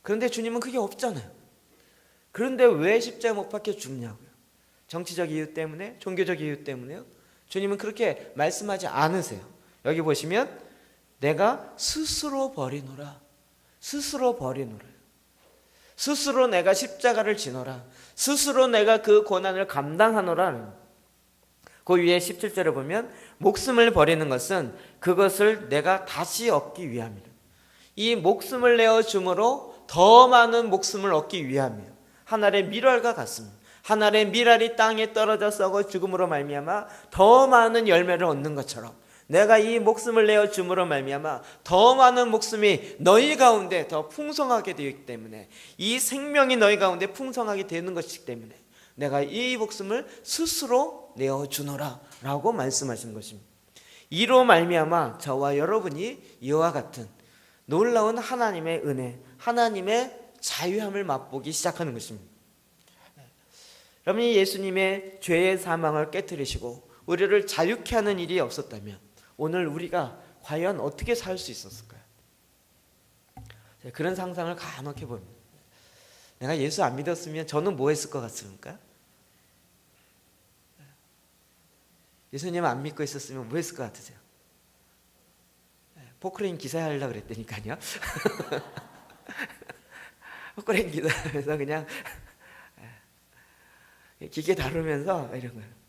그런데 주님은 그게 없잖아요. 그런데 왜 십자가에 못 박혀 죽냐고요? 정치적 이유 때문에? 종교적 이유 때문에요? 주님은 그렇게 말씀하지 않으세요. 여기 보시면 내가 스스로 버리노라. 스스로 버리노라. 스스로 내가 십자가를 지노라. 스스로 내가 그 고난을 감당하노라. 그 위에 17절에 보면 목숨을 버리는 것은 그것을 내가 다시 얻기 위함이라. 이 목숨을 내어 줌으로 더 많은 목숨을 얻기 위함이에요. 한 알의 밀알과 같습니다. 한 알의 밀알이 땅에 떨어져 썩어 죽음으로 말미암아 더 많은 열매를 얻는 것처럼 내가 이 목숨을 내어 줌으로 말미암아 더 많은 목숨이 너희 가운데 더 풍성하게 되기 때문에 이 생명이 너희 가운데 풍성하게 되는 것이기 때문에 내가 이 목숨을 스스로 내어 주노라 라고 말씀하신 것입니다. 이로 말미암아 저와 여러분이 이와 같은 놀라운 하나님의 은혜, 하나님의 자유함을 맛보기 시작하는 것입니다. 여러분이 예수님의 죄의 사망을 깨뜨리시고 우리를 자유케 하는 일이 없었다면 오늘 우리가 과연 어떻게 살 수 있었을까요? 그런 상상을 간혹 해봅니다. 내가 예수 안 믿었으면 저는 뭐 했을 것 같습니까? 예수님 안 믿고 있었으면 뭐 했을 것 같으세요? 포크레인 기사 하려고 그랬다니까요. 포크레인 기사에서 그냥 기계 다루면서 이런 거예요.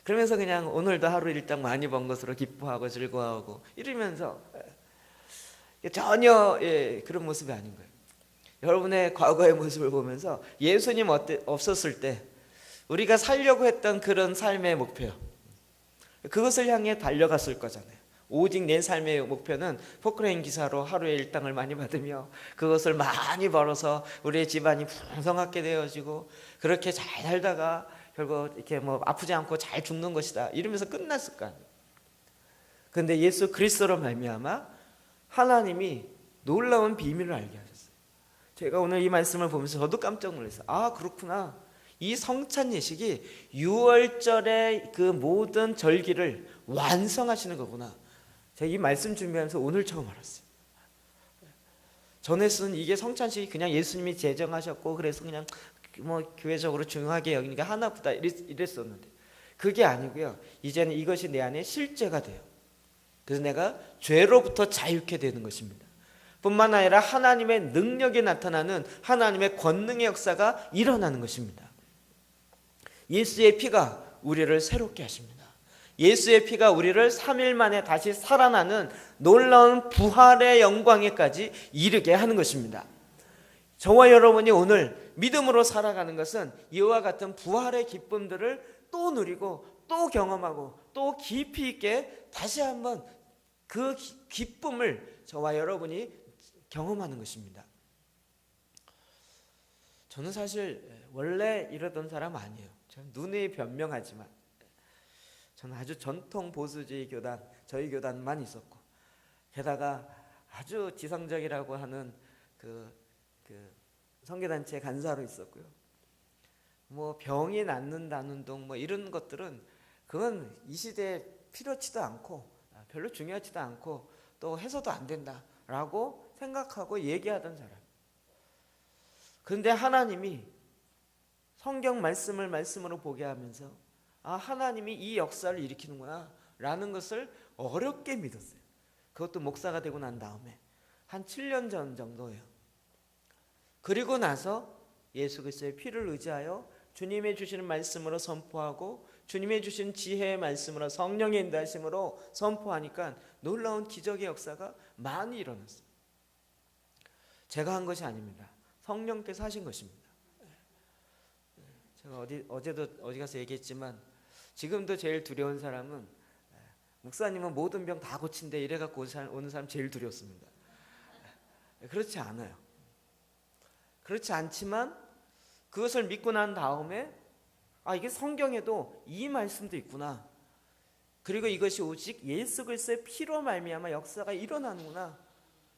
그러면서 그냥 오늘도 하루 일당 많이 번 것으로 기뻐하고 즐거워하고 이러면서 전혀 그런 모습이 아닌 거예요. 여러분의 과거의 모습을 보면서 예수님 없었을 때 우리가 살려고 했던 그런 삶의 목표, 그것을 향해 달려갔을 거잖아요. 오직 내 삶의 목표는 포크레인 기사로 하루에 일당을 많이 받으며 그것을 많이 벌어서 우리의 집안이 풍성하게 되어지고 그렇게 잘 살다가 결국 이렇게 뭐 아프지 않고 잘 죽는 것이다 이러면서 끝났을 거 아니에요. 그런데 예수 그리스도로 말미암아 하나님이 놀라운 비밀을 알게 하셨어요. 제가 오늘 이 말씀을 보면서 저도 깜짝 놀랐어요. 아 그렇구나. 이 성찬 예식이 6월절의 그 모든 절기를 완성하시는 거구나. 제가 이 말씀 준비하면서 오늘 처음 알았어요. 전에는 이게 성찬식이 그냥 예수님이 제정하셨고 그래서 그냥 뭐 교회적으로 중요하게 여기니까 하나보다 이랬었는데 그게 아니고요. 이제는 이것이 내 안에 실제가 돼요. 그래서 내가 죄로부터 자유케 되는 것입니다. 뿐만 아니라 하나님의 능력이 나타나는 하나님의 권능의 역사가 일어나는 것입니다. 예수의 피가 우리를 새롭게 하십니다. 예수의 피가 우리를 3일 만에 다시 살아나는 놀라운 부활의 영광에까지 이르게 하는 것입니다. 저와 여러분이 오늘 믿음으로 살아가는 것은 이와 같은 부활의 기쁨들을 또 누리고 또 경험하고 또 깊이 있게 다시 한번 그 기쁨을 저와 여러분이 경험하는 것입니다. 저는 사실 원래 이러던 사람 아니에요. 저는 눈이 변명하지만 저는 아주 전통 보수주의 교단, 저희 교단만 있었고, 게다가 아주 지성적이라고 하는 그 선교단체 간사로 있었고요. 뭐 병이 낫는다는 둥 뭐 이런 것들은 그건 이 시대에 필요치도 않고 별로 중요하지도 않고 또 해서도 안 된다라고 생각하고 얘기하던 사람. 그런데 하나님이 성경 말씀을 말씀으로 보게 하면서 하나님이 이 역사를 일으키는구나 라는 것을 어렵게 믿었어요. 그것도 목사가 되고 난 다음에 한 7년 전 정도예요. 그리고 나서 예수 그리스도의 피를 의지하여 주님의 주시는 말씀으로 선포하고 주님의 주신 지혜의 말씀으로 성령의 인도하심으로 선포하니까 놀라운 기적의 역사가 많이 일어났어요. 제가 한 것이 아닙니다. 성령께서 하신 것입니다. 제가 어디 가서 얘기했지만 지금도 제일 두려운 사람은 목사님은 모든 병 다 고친대 이래갖고 오는 사람 제일 두렵습니다. 그렇지 않아요. 그렇지 않지만 그것을 믿고 난 다음에 이게 성경에도 이 말씀도 있구나. 그리고 이것이 오직 예수 그리스도의 피로 말미암아 역사가 일어나는구나.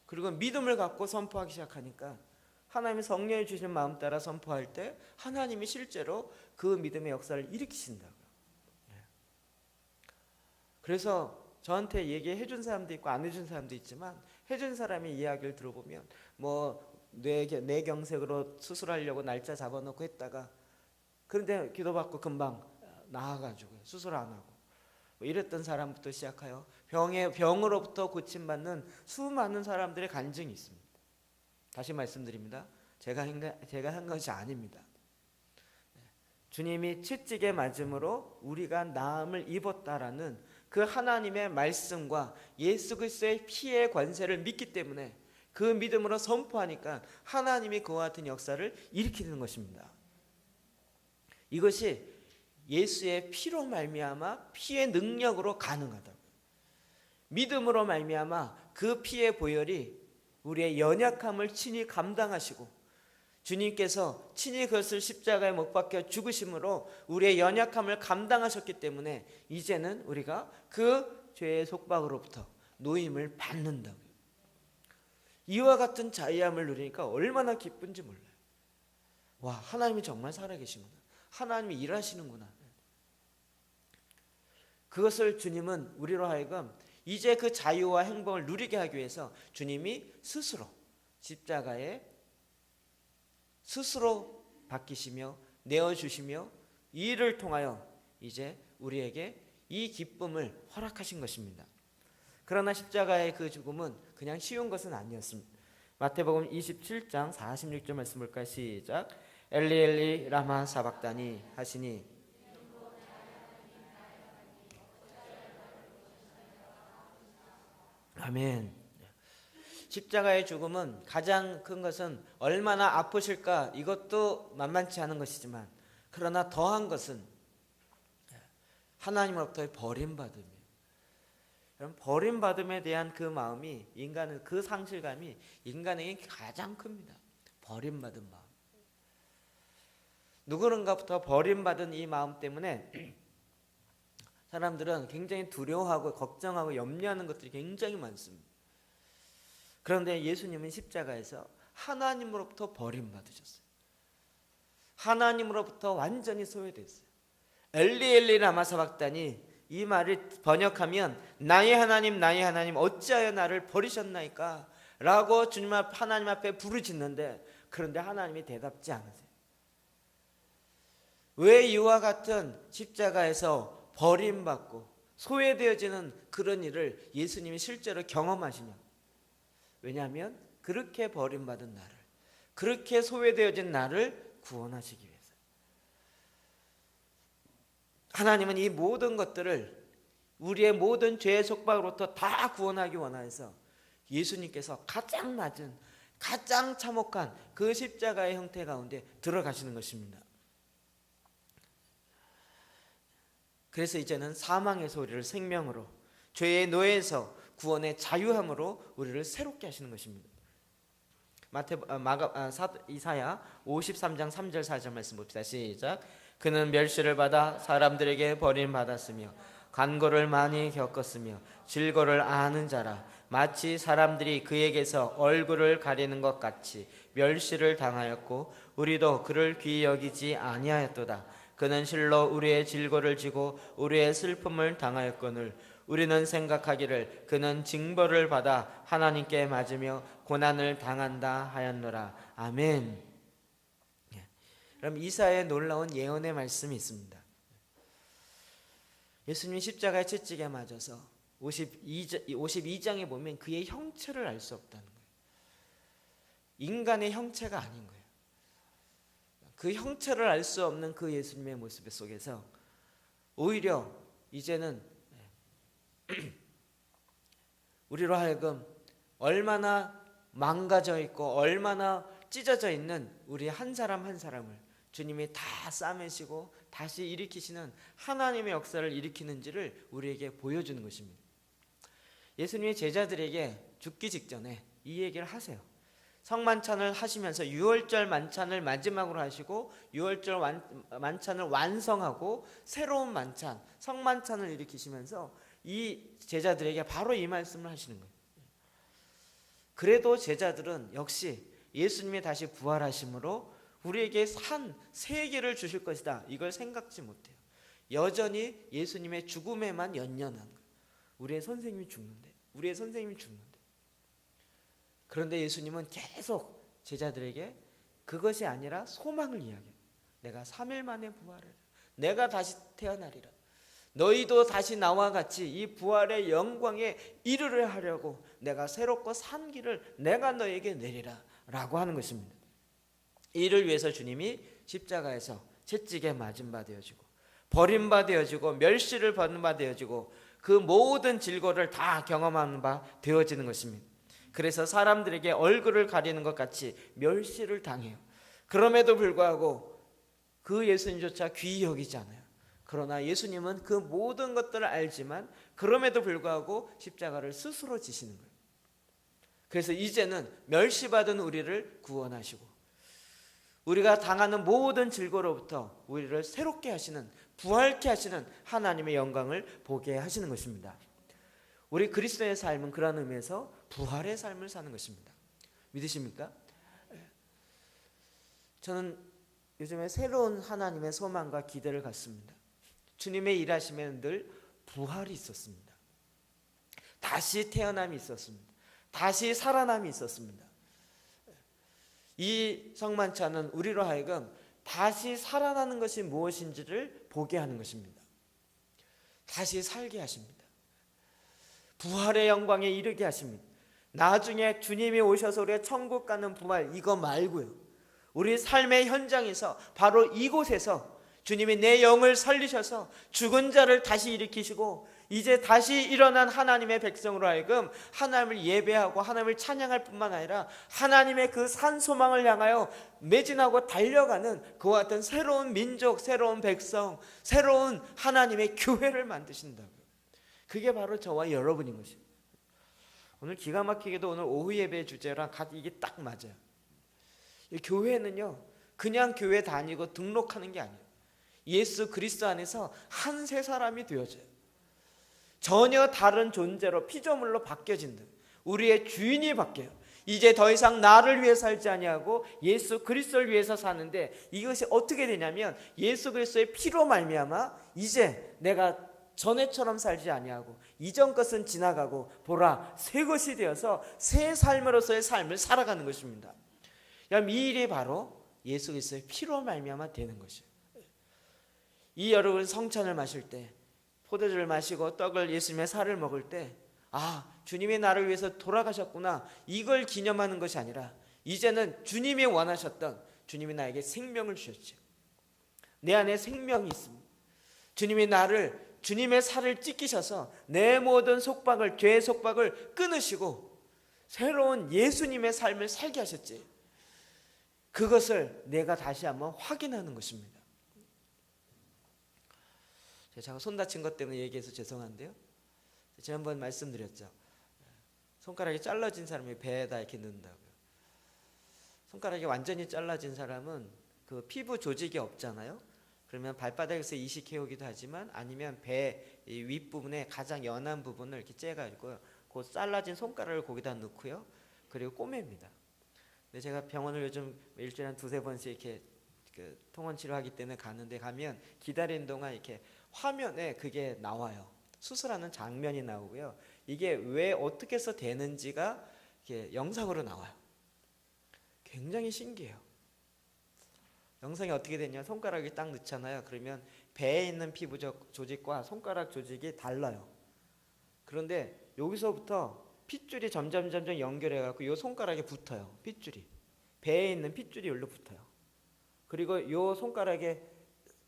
그리고 믿음을 갖고 선포하기 시작하니까 하나님의 성령이 주시는 마음 따라 선포할 때 하나님이 실제로 그 믿음의 역사를 일으키신다고요. 그래서 저한테 얘기해 준 사람도 있고 안 해준 사람도 있지만 해준 사람의 이야기를 들어보면 뭐 뇌경색으로 수술하려고 날짜 잡아놓고 했다가 그런데 기도받고 금방 나아가지고 수술 안 하고 뭐 이랬던 사람부터 시작하여 병으로부터 고침받는 수많은 사람들의 간증이 있습니다. 다시 말씀드립니다. 제가 한 것이 아닙니다. 주님이 채찍에 맞음으로 우리가 나음을 입었다라는 그 하나님의 말씀과 예수 그리스도의 피의 권세를 믿기 때문에 그 믿음으로 선포하니까 하나님이 그와 같은 역사를 일으키는 것입니다. 이것이 예수의 피로 말미암아 피의 능력으로 가능하다고요. 믿음으로 말미암아 그 피의 보혈이 우리의 연약함을 친히 감당하시고 주님께서 친히 그것을 십자가에 못 박혀 죽으심으로 우리의 연약함을 감당하셨기 때문에 이제는 우리가 그 죄의 속박으로부터 노임을 받는다고요. 이와 같은 자유함을 누리니까 얼마나 기쁜지 몰라요. 와, 하나님이 정말 살아계시구나. 하나님이 일하시는구나. 그것을 주님은 우리로 하여금 이제 그 자유와 행복을 누리게 하기 위해서 주님이 스스로 십자가에 스스로 바뀌시며 내어주시며 이 일을 통하여 이제 우리에게 이 기쁨을 허락하신 것입니다. 그러나 십자가의 그 죽음은 그냥 쉬운 것은 아니었습니다. 마태복음 27장 46절 말씀 볼까요? 시작. 엘리 엘리 라마 사박다니 하시니 아멘. 십자가의 죽음은 가장 큰 것은 얼마나 아프실까 이것도 만만치 않은 것이지만 그러나 더한 것은 하나님으로부터의 버림받음이에요. 여러분, 버림받음에 대한 그 마음이 인간은 그 상실감이 인간에게 가장 큽니다. 버림받은 마음. 누구는가부터 버림받은 이 마음 때문에 사람들은 굉장히 두려워하고 걱정하고 염려하는 것들이 굉장히 많습니다. 그런데 예수님은 십자가에서 하나님으로부터 버림받으셨어요. 하나님으로부터 완전히 소외됐어요. 엘리 엘리 라마 사박다니, 이 말을 번역하면 나의 하나님 나의 하나님 어찌하여 나를 버리셨나이까 라고 주님 하나님 앞에 부르짖는데 그런데 하나님이 대답지 않으세요. 왜 이와 같은 십자가에서 버림받고 소외되어지는 그런 일을 예수님이 실제로 경험하시냐? 왜냐하면 그렇게 버림받은 나를, 그렇게 소외되어진 나를 구원하시기 위해서. 하나님은 이 모든 것들을 우리의 모든 죄의 속박으로부터 다 구원하기 원하여서 예수님께서 가장 낮은 가장 참혹한 그 십자가의 형태 가운데 들어가시는 것입니다. 그래서 이제는 사망에서 우리를 생명으로, 죄의 노예에서 구원의 자유함으로 우리를 새롭게 하시는 것입니다. 이사야 53장 3절 4절 말씀 봅시다. 시작. 그는 멸시를 받아 사람들에게 버림받았으며 간고를 많이 겪었으며 질고를 아는 자라. 마치 사람들이 그에게서 얼굴을 가리는 것 같이 멸시를 당하였고 우리도 그를 귀히 여기지 아니하였도다. 그는 실로 우리의 질고를 지고 우리의 슬픔을 당하였거늘 우리는 생각하기를 그는 징벌을 받아 하나님께 맞으며 고난을 당한다 하였노라. 아멘. 그럼 이사야의 놀라운 예언의 말씀이 있습니다. 예수님이 십자가에 채찍에 맞아서 52장에 보면 그의 형체를 알 수 없다는 거예요. 인간의 형체가 아닌 거예요. 그 형체를 알 수 없는 그 예수님의 모습 속에서 오히려 이제는 우리로 하여금 얼마나 망가져 있고 얼마나 찢어져 있는 우리 한 사람 한 사람을 주님이 다 싸매시고 다시 일으키시는 하나님의 역사를 일으키는지를 우리에게 보여주는 것입니다. 예수님의 제자들에게 죽기 직전에 이 얘기를 하세요. 성만찬을 하시면서 유월절 만찬을 마지막으로 하시고 유월절 만찬을 완성하고 새로운 만찬, 성만찬을 일으키시면서 이 제자들에게 바로 이 말씀을 하시는 거예요. 그래도 제자들은 역시 예수님이 다시 부활하심으로 우리에게 산 세계를 주실 것이다, 이걸 생각지 못해요. 여전히 예수님의 죽음에만 연연한 거예요. 우리의 선생님이 죽는데, 우리의 선생님이 죽는데. 그런데 예수님은 계속 제자들에게 그것이 아니라 소망을 이야기해요. 내가 3일 만에 부활을, 내가 다시 태어나리라. 너희도 다시 나와 같이 이 부활의 영광에 이르려 하려고 내가 새롭고 산 길을 내가 너에게 내리라 라고 하는 것입니다. 이를 위해서 주님이 십자가에서 채찍에 맞은 바 되어지고 버림바 되어지고 멸시를 받는 바 되어지고 그 모든 질고를 다 경험하는 바 되어지는 것입니다. 그래서 사람들에게 얼굴을 가리는 것 같이 멸시를 당해요. 그럼에도 불구하고 그 예수님조차 귀히 여기지 않아요. 그러나 예수님은 그 모든 것들을 알지만 그럼에도 불구하고 십자가를 스스로 지시는 거예요. 그래서 이제는 멸시받은 우리를 구원하시고 우리가 당하는 모든 질고로부터 우리를 새롭게 하시는, 부활케 하시는 하나님의 영광을 보게 하시는 것입니다. 우리 그리스도의 삶은 그런 의미에서 부활의 삶을 사는 것입니다. 믿으십니까? 저는 요즘에 새로운 하나님의 소망과 기대를 갖습니다. 주님의 일하심에는 늘 부활이 있었습니다. 다시 태어남이 있었습니다. 다시 살아남이 있었습니다. 이 성만찬은 우리로 하여금 다시 살아나는 것이 무엇인지를 보게 하는 것입니다. 다시 살게 하십니다. 부활의 영광에 이르게 하십니다. 나중에 주님이 오셔서 우리가 천국 가는 부활, 이거 말고요, 우리 삶의 현장에서 바로 이곳에서 주님이 내 영을 살리셔서 죽은 자를 다시 일으키시고 이제 다시 일어난 하나님의 백성으로 하여금 하나님을 예배하고 하나님을 찬양할 뿐만 아니라 하나님의 그 산 소망을 향하여 매진하고 달려가는 그와 같은 새로운 민족, 새로운 백성, 새로운 하나님의 교회를 만드신다고요. 그게 바로 저와 여러분인 것입니다. 오늘 기가 막히게도 오늘 오후 예배 주제랑 이게 딱 맞아요. 이 교회는요, 그냥 교회 다니고 등록하는 게 아니에요. 예수 그리스도 안에서 한 새 사람이 되어져요. 전혀 다른 존재로 피조물로 바뀌어진다. 우리의 주인이 바뀌어요. 이제 더 이상 나를 위해 살지 아니하고 예수 그리스도를 위해서 사는데, 이것이 어떻게 되냐면 예수 그리스도의 피로 말미암아 이제 내가 전에처럼 살지 아니하고 이전 것은 지나가고 보라 새 것이 되어서 새 삶으로서의 삶을 살아가는 것입니다. 이 일이 바로 예수 그리스도의 피로 말미암아 되는 것이에요. 이 여러분 성찬을 마실 때, 포도주를 마시고 떡을 예수님의 살을 먹을 때, 주님이 나를 위해서 돌아가셨구나, 이걸 기념하는 것이 아니라 이제는 주님이 원하셨던, 주님이 나에게 생명을 주셨죠. 내 안에 생명이 있습니다. 주님이 나를, 주님의 살을 찢기셔서 내 모든 속박을, 죄의 속박을 끊으시고 새로운 예수님의 삶을 살게 하셨지. 그것을 내가 다시 한번 확인하는 것입니다. 제가 손 다친 것 때문에 얘기해서 죄송한데요, 지난번 말씀드렸죠. 손가락이 잘라진 사람이 배에다 이렇게 넣는다고요. 손가락이 완전히 잘라진 사람은 그 피부 조직이 없잖아요. 그러면 발바닥에서 이식해오기도 하지만 아니면 배 윗부분에 가장 연한 부분을 이렇게 째가지고 그 잘라진 손가락을 거기다 넣고요. 그리고 꼬맵니다. 근데 제가 병원을 요즘 일주일에 한 두세 번씩 이렇게 그 통원 치료하기 때문에 가는데 가면 기다리는 동안 이렇게 화면에 그게 나와요. 수술하는 장면이 나오고요. 이게 왜 어떻게 해서 되는지가 이렇게 영상으로 나와요. 굉장히 신기해요. 영상이 어떻게 되냐, 손가락이 딱 넣잖아요. 그러면 배에 있는 피부 조직과 손가락 조직이 달라요. 그런데 여기서부터 핏줄이 점점 연결해 갖고 이 손가락에 붙어요. 핏줄이 배에 있는 핏줄이 여기로 붙어요. 그리고 이 손가락에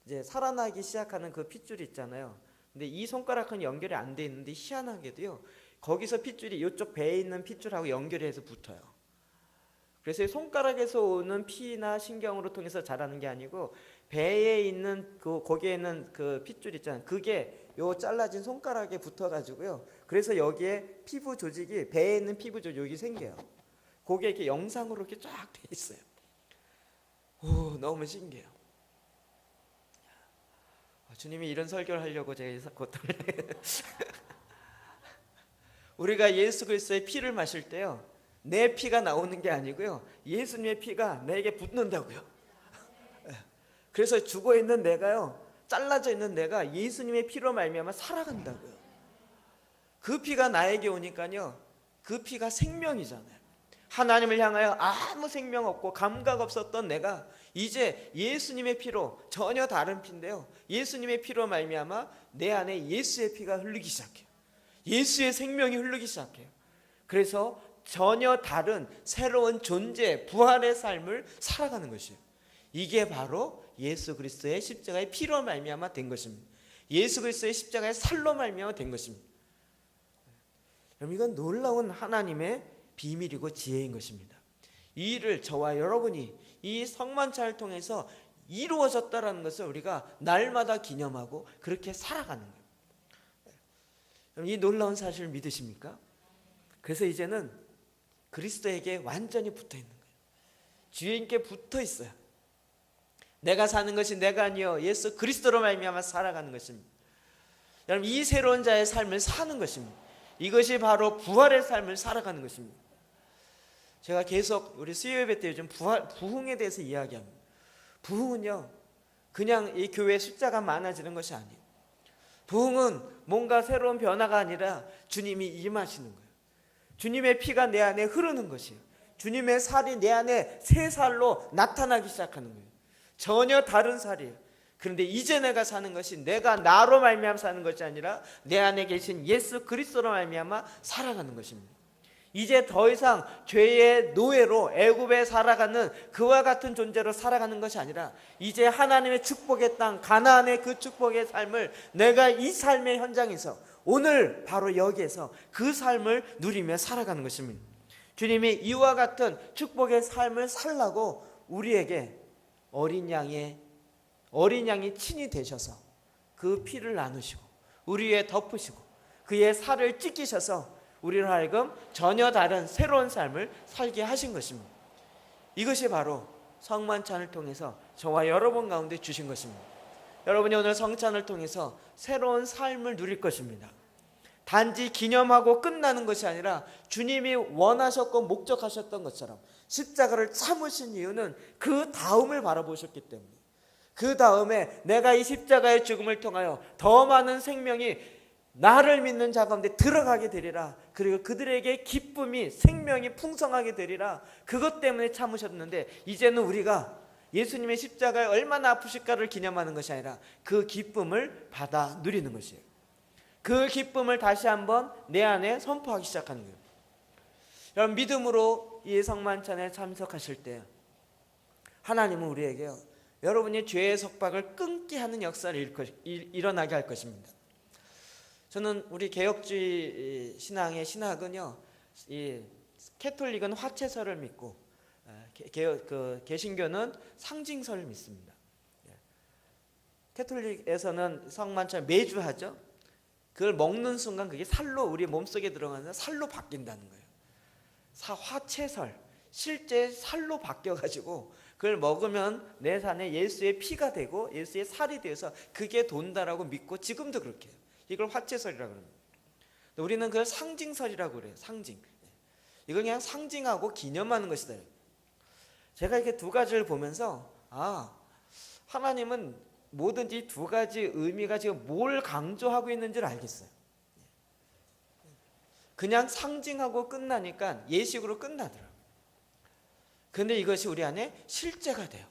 이제 살아나기 시작하는 그 핏줄이 있잖아요. 근데 이 손가락은 연결이 안 돼 있는데 희한하게도요, 거기서 핏줄이 이쪽 배에 있는 핏줄하고 연결이 해서 붙어요. 그래서 손가락에서 오는 피나 신경으로 통해서 자라는 게 아니고 배에 있는 거기에 있는 그 핏줄 있잖아요. 그게 요 잘라진 손가락에 붙어가지고요. 그래서 여기에 피부 조직이, 배에 있는 피부 조직이 생겨요. 그게 이렇게 영상으로 이렇게 쫙 돼 있어요. 오, 너무 신기해요. 주님이 이런 설교를 하려고 제가 고통을 우리가 예수 그리스도의 피를 마실 때요, 내 피가 나오는 게 아니고요, 예수님의 피가 내게 붙는다고요. 그래서 죽어 있는 내가요, 잘라져 있는 내가 예수님의 피로 말미암아 살아간다고요. 그 피가 나에게 오니까요, 그 피가 생명이잖아요. 하나님을 향하여 아무 생명 없고 감각 없었던 내가 이제 예수님의 피로, 전혀 다른 피인데요, 예수님의 피로 말미암아 내 안에 예수의 피가 흐르기 시작해요. 예수의 생명이 흐르기 시작해요. 그래서 전혀 다른 새로운 존재, 부활의 삶을 살아가는 것이에요. 이게 바로 예수 그리스도의 십자가의 피로 말미암아 된 것입니다. 예수 그리스도의 십자가의 살로 말미암아 된 것입니다. 여러분, 이건 놀라운 하나님의 비밀이고 지혜인 것입니다. 이 일을 저와 여러분이 이 성만찬을 통해서 이루어졌다라는 것을 우리가 날마다 기념하고 그렇게 살아가는 거예요. 이 놀라운 사실을 믿으십니까? 그래서 이제는 그리스도에게 완전히 붙어 있는 거예요. 주님께 붙어 있어요. 내가 사는 것이 내가 아니요 예수 그리스도로 말미암아 살아가는 것입니다. 여러분, 이 새로운 자의 삶을 사는 것입니다. 이것이 바로 부활의 삶을 살아가는 것입니다. 제가 계속 우리 수요예배 때 요즘 부흥에 대해서 이야기합니다. 부흥은요, 그냥 이 교회 숫자가 많아지는 것이 아니에요. 부흥은 뭔가 새로운 변화가 아니라 주님이 임하시는 거예요. 주님의 피가 내 안에 흐르는 것이에요. 주님의 살이 내 안에 새 살로 나타나기 시작하는 거예요. 전혀 다른 살이에요. 그런데 이제 내가 사는 것이 내가 나로 말미암아 사는 것이 아니라 내 안에 계신 예수 그리스도로 말미암아 살아가는 것입니다. 이제 더 이상 죄의 노예로 애굽에 살아가는 그와 같은 존재로 살아가는 것이 아니라 이제 하나님의 축복의 땅 가나안의 그 축복의 삶을 내가 이 삶의 현장에서 오늘 바로 여기에서 그 삶을 누리며 살아가는 것입니다. 주님이 이와 같은 축복의 삶을 살라고 우리에게 어린 양이 친히 되셔서 그 피를 나누시고 우리 위에 덮으시고 그의 살을 찢기셔서 우리로 하여금 전혀 다른 새로운 삶을 살게 하신 것입니다. 이것이 바로 성만찬을 통해서 저와 여러분 가운데 주신 것입니다. 여러분이 오늘 성찬을 통해서 새로운 삶을 누릴 것입니다. 단지 기념하고 끝나는 것이 아니라 주님이 원하셨고 목적하셨던 것처럼 십자가를 참으신 이유는 그 다음을 바라보셨기 때문에, 그 다음에 내가 이 십자가의 죽음을 통하여 더 많은 생명이 나를 믿는 자 가운데 들어가게 되리라. 그리고 그들에게 기쁨이, 생명이 풍성하게 되리라. 그것 때문에 참으셨는데 이제는 우리가 예수님의 십자가에 얼마나 아프실까를 기념하는 것이 아니라 그 기쁨을 받아 누리는 것이에요. 그 기쁨을 다시 한번 내 안에 선포하기 시작하는 거예요. 여러분, 믿음으로 이 성만찬에 참석하실 때 하나님은 우리에게요, 여러분이 죄의 속박을 끊게 하는 역사를 일어나게 할 것입니다. 저는 우리 개혁주의 신앙의 신학은요, 이 캐톨릭은 화채설을 믿고 개신교는 상징설을 믿습니다. 캐톨릭에서는 성만찬 매주 하죠. 그걸 먹는 순간 그게 살로 우리 몸속에 들어가는 살로 바뀐다는 거예요. 화채설, 실제 살로 바뀌어가지고 그걸 먹으면 내 산에 예수의 피가 되고 예수의 살이 되어서 그게 돈다라고 믿고 지금도 그렇게 해요. 이걸 화채설이라고 합니다. 우리는 그걸 상징설이라고 그래요. 상징. 이걸 그냥 상징하고 기념하는 것이다. 제가 이렇게 두 가지를 보면서 하나님은 뭐든지 두 가지 의미가 지금 뭘 강조하고 있는지를 알겠어요. 그냥 상징하고 끝나니까 예식으로 끝나더라고요. 그런데 이것이 우리 안에 실제가 돼요.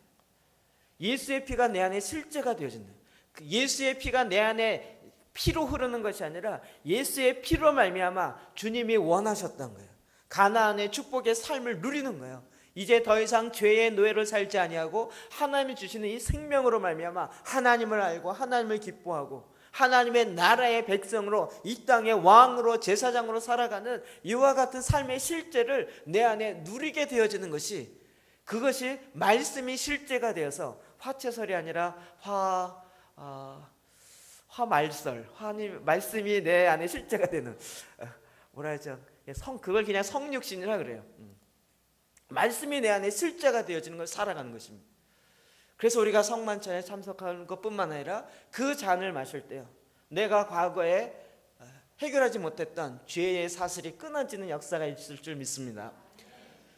예수의 피가 내 안에 실제가 되어진다. 예수의 피가 내 안에 피로 흐르는 것이 아니라 예수의 피로 말미암아 주님이 원하셨던 거예요. 가나안의 축복의 삶을 누리는 거예요. 이제 더 이상 죄의 노예로 살지 아니하고 하나님이 주시는 이 생명으로 말미암아 하나님을 알고 하나님을 기뻐하고 하나님의 나라의 백성으로 이 땅의 왕으로 제사장으로 살아가는 이와 같은 삶의 실제를 내 안에 누리게 되어지는 것이, 그것이 말씀이 실제가 되어서 화채설이 아니라 화말설, 말씀이 내 안에 실제가 되는, 뭐라 하죠? 그걸 그냥 성육신이라 그래요. 말씀이 내 안에 실제가 되어지는 걸 살아가는 것입니다. 그래서 우리가 성만찬에 참석하는 것뿐만 아니라 그 잔을 마실 때요, 내가 과거에 해결하지 못했던 죄의 사슬이 끊어지는 역사가 있을 줄 믿습니다.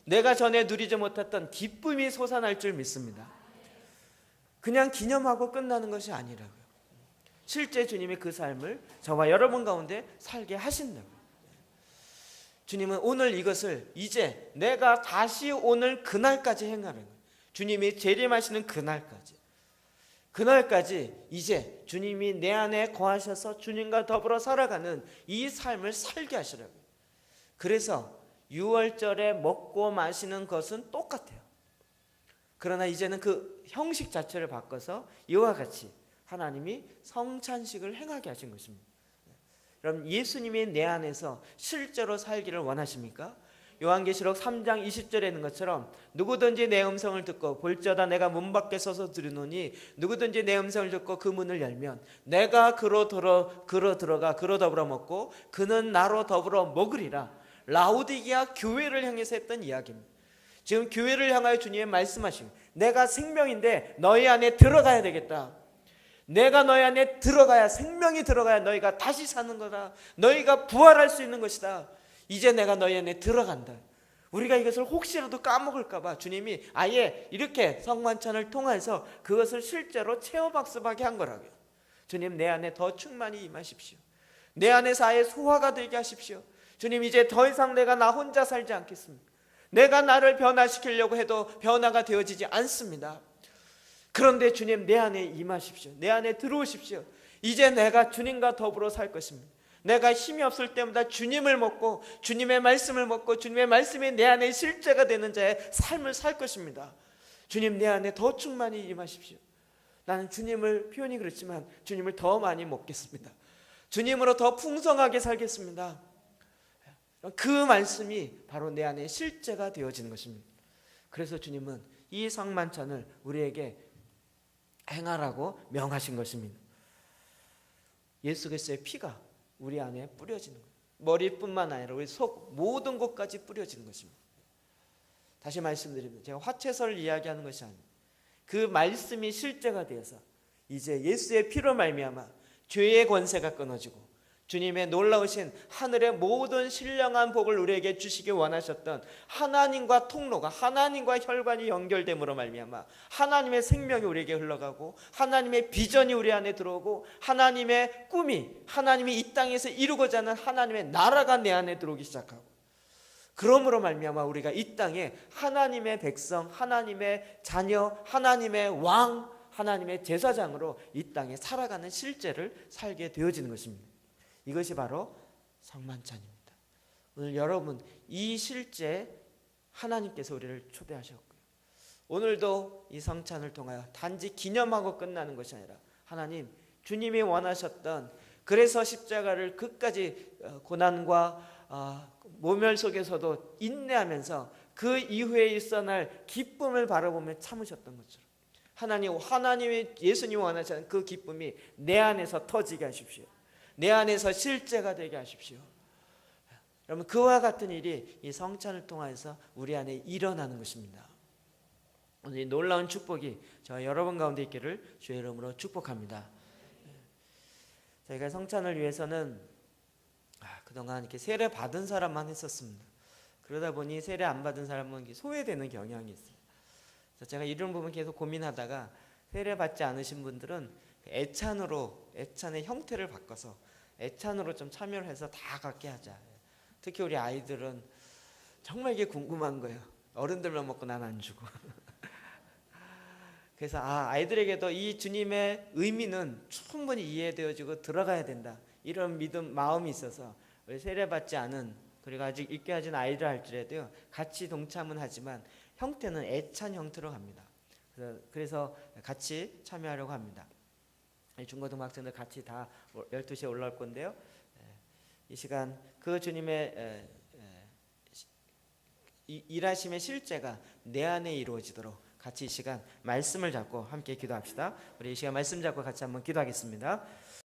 내가 전에 누리지 못했던 기쁨이 솟아날 줄 믿습니다. 그냥 기념하고 끝나는 것이 아니라고요. 실제 주님이 그 삶을 저와 여러분 가운데 살게 하신다고요. 주님은 오늘 이것을 이제 내가 다시 오늘 그날까지 행하는 거예요. 주님이 재림하시는 그날까지 이제 주님이 내 안에 거하셔서 주님과 더불어 살아가는 이 삶을 살게 하시라고요. 그래서 6월절에 먹고 마시는 것은 똑같아요. 그러나 이제는 그 형식 자체를 바꿔서 이와 같이 하나님이 성찬식을 행하게 하신 것입니다. 그럼 예수님이 내 안에서 실제로 살기를 원하십니까? 요한계시록 3장 20절에 있는 것처럼 누구든지 내 음성을 듣고 볼지어다 내가 문 밖에 서서 들으노니 누구든지 내 음성을 듣고 그 문을 열면 내가 그로 들어가 그로 더불어 먹고 그는 나로 더불어 먹으리라. 라오디게아 교회를 향해서 했던 이야기입니다. 지금 교회를 향하여 주님이 말씀하신, 내가 생명인데 너희 안에 들어가야 되겠다. 내가 너희 안에 들어가야, 생명이 들어가야 너희가 다시 사는 거다. 너희가 부활할 수 있는 것이다. 이제 내가 너희 안에 들어간다. 우리가 이것을 혹시라도 까먹을까 봐 주님이 아예 이렇게 성만찬을 통해서 그것을 실제로 체험학습하게 한 거라고요. 주님, 내 안에 더 충만히 임하십시오. 내 안에서 아예 소화가 되게 하십시오. 주님, 이제 더 이상 내가 나 혼자 살지 않겠습니다. 내가 나를 변화시키려고 해도 변화가 되어지지 않습니다. 그런데 주님, 내 안에 임하십시오. 내 안에 들어오십시오. 이제 내가 주님과 더불어 살 것입니다. 내가 힘이 없을 때마다 주님을 먹고 주님의 말씀을 먹고 주님의 말씀이 내 안에 실제가 되는 자의 삶을 살 것입니다. 주님, 내 안에 더 충만히 임하십시오. 나는 주님을, 표현이 그렇지만 주님을 더 많이 먹겠습니다. 주님으로 더 풍성하게 살겠습니다. 그 말씀이 바로 내 안에 실제가 되어지는 것입니다. 그래서 주님은 이 성만찬을 우리에게 행하라고 명하신 것입니다. 예수 그리스도의 피가 우리 안에 뿌려지는 거예요. 머리뿐만 아니라 우리 속 모든 곳까지 뿌려지는 것입니다. 다시 말씀드립니다. 제가 화채설 이야기하는 것이 아닙니다. 그 말씀이 실제가 되어서 이제 예수의 피로 말미암아 죄의 권세가 끊어지고 주님의 놀라우신 하늘의 모든 신령한 복을 우리에게 주시기 원하셨던 하나님과 통로가, 하나님과 혈관이 연결됨으로 말미암아 하나님의 생명이 우리에게 흘러가고 하나님의 비전이 우리 안에 들어오고 하나님의 꿈이, 하나님이 이 땅에서 이루고자 하는 하나님의 나라가 내 안에 들어오기 시작하고, 그러므로 말미암아 우리가 이 땅에 하나님의 백성, 하나님의 자녀, 하나님의 왕, 하나님의 제사장으로 이 땅에 살아가는 실제를 살게 되어지는 것입니다. 이것이 바로 성만찬입니다. 오늘 여러분, 이 실제 하나님께서 우리를 초대하셨고요. 오늘도 이 성찬을 통하여 단지 기념하고 끝나는 것이 아니라 하나님, 주님이 원하셨던, 그래서 십자가를 끝까지 고난과 모멸 속에서도 인내하면서 그 이후에 일어날 기쁨을 바라보며 참으셨던 것처럼 하나님이, 예수님이 원하시는 그 기쁨이 내 안에서 터지게 하십시오. 내 안에서 실제가 되게 하십시오. 여러분 그와 같은 일이 이 성찬을 통해서 우리 안에 일어나는 것입니다. 오늘 이 놀라운 축복이 저와 여러분 가운데 있기를 주의 이름으로 축복합니다. 저희가 성찬을 위해서는 그동안 이렇게 세례 받은 사람만 했었습니다. 그러다 보니 세례 안 받은 사람은 소외되는 경향이 있어요. 그래서 제가 이런 부분 계속 고민하다가 세례 받지 않으신 분들은 애찬의 형태를 바꿔서 애찬으로 좀 참여를 해서 다 갖게 하자. 특히 우리 아이들은 정말 이게 궁금한 거예요. 어른들만 먹고 난 안 주고. 그래서 아이들에게도 이 주님의 의미는 충분히 이해되어지고 들어가야 된다. 이런 믿음 마음이 있어서 우리 세례 받지 않은 그리고 아직 입게 하진 아이들 할지라도요 같이 동참은 하지만 형태는 애찬 형태로 갑니다. 그래서 같이 참여하려고 합니다. 중고등학생들 같이 다 12시에 올라올 건데요. 이 시간 그 주님의 일하심의 실제가 내 안에 이루어지도록 같이 이 시간 말씀을 잡고 함께 기도합시다. 우리 이 시간 말씀 잡고 같이 한번 기도하겠습니다.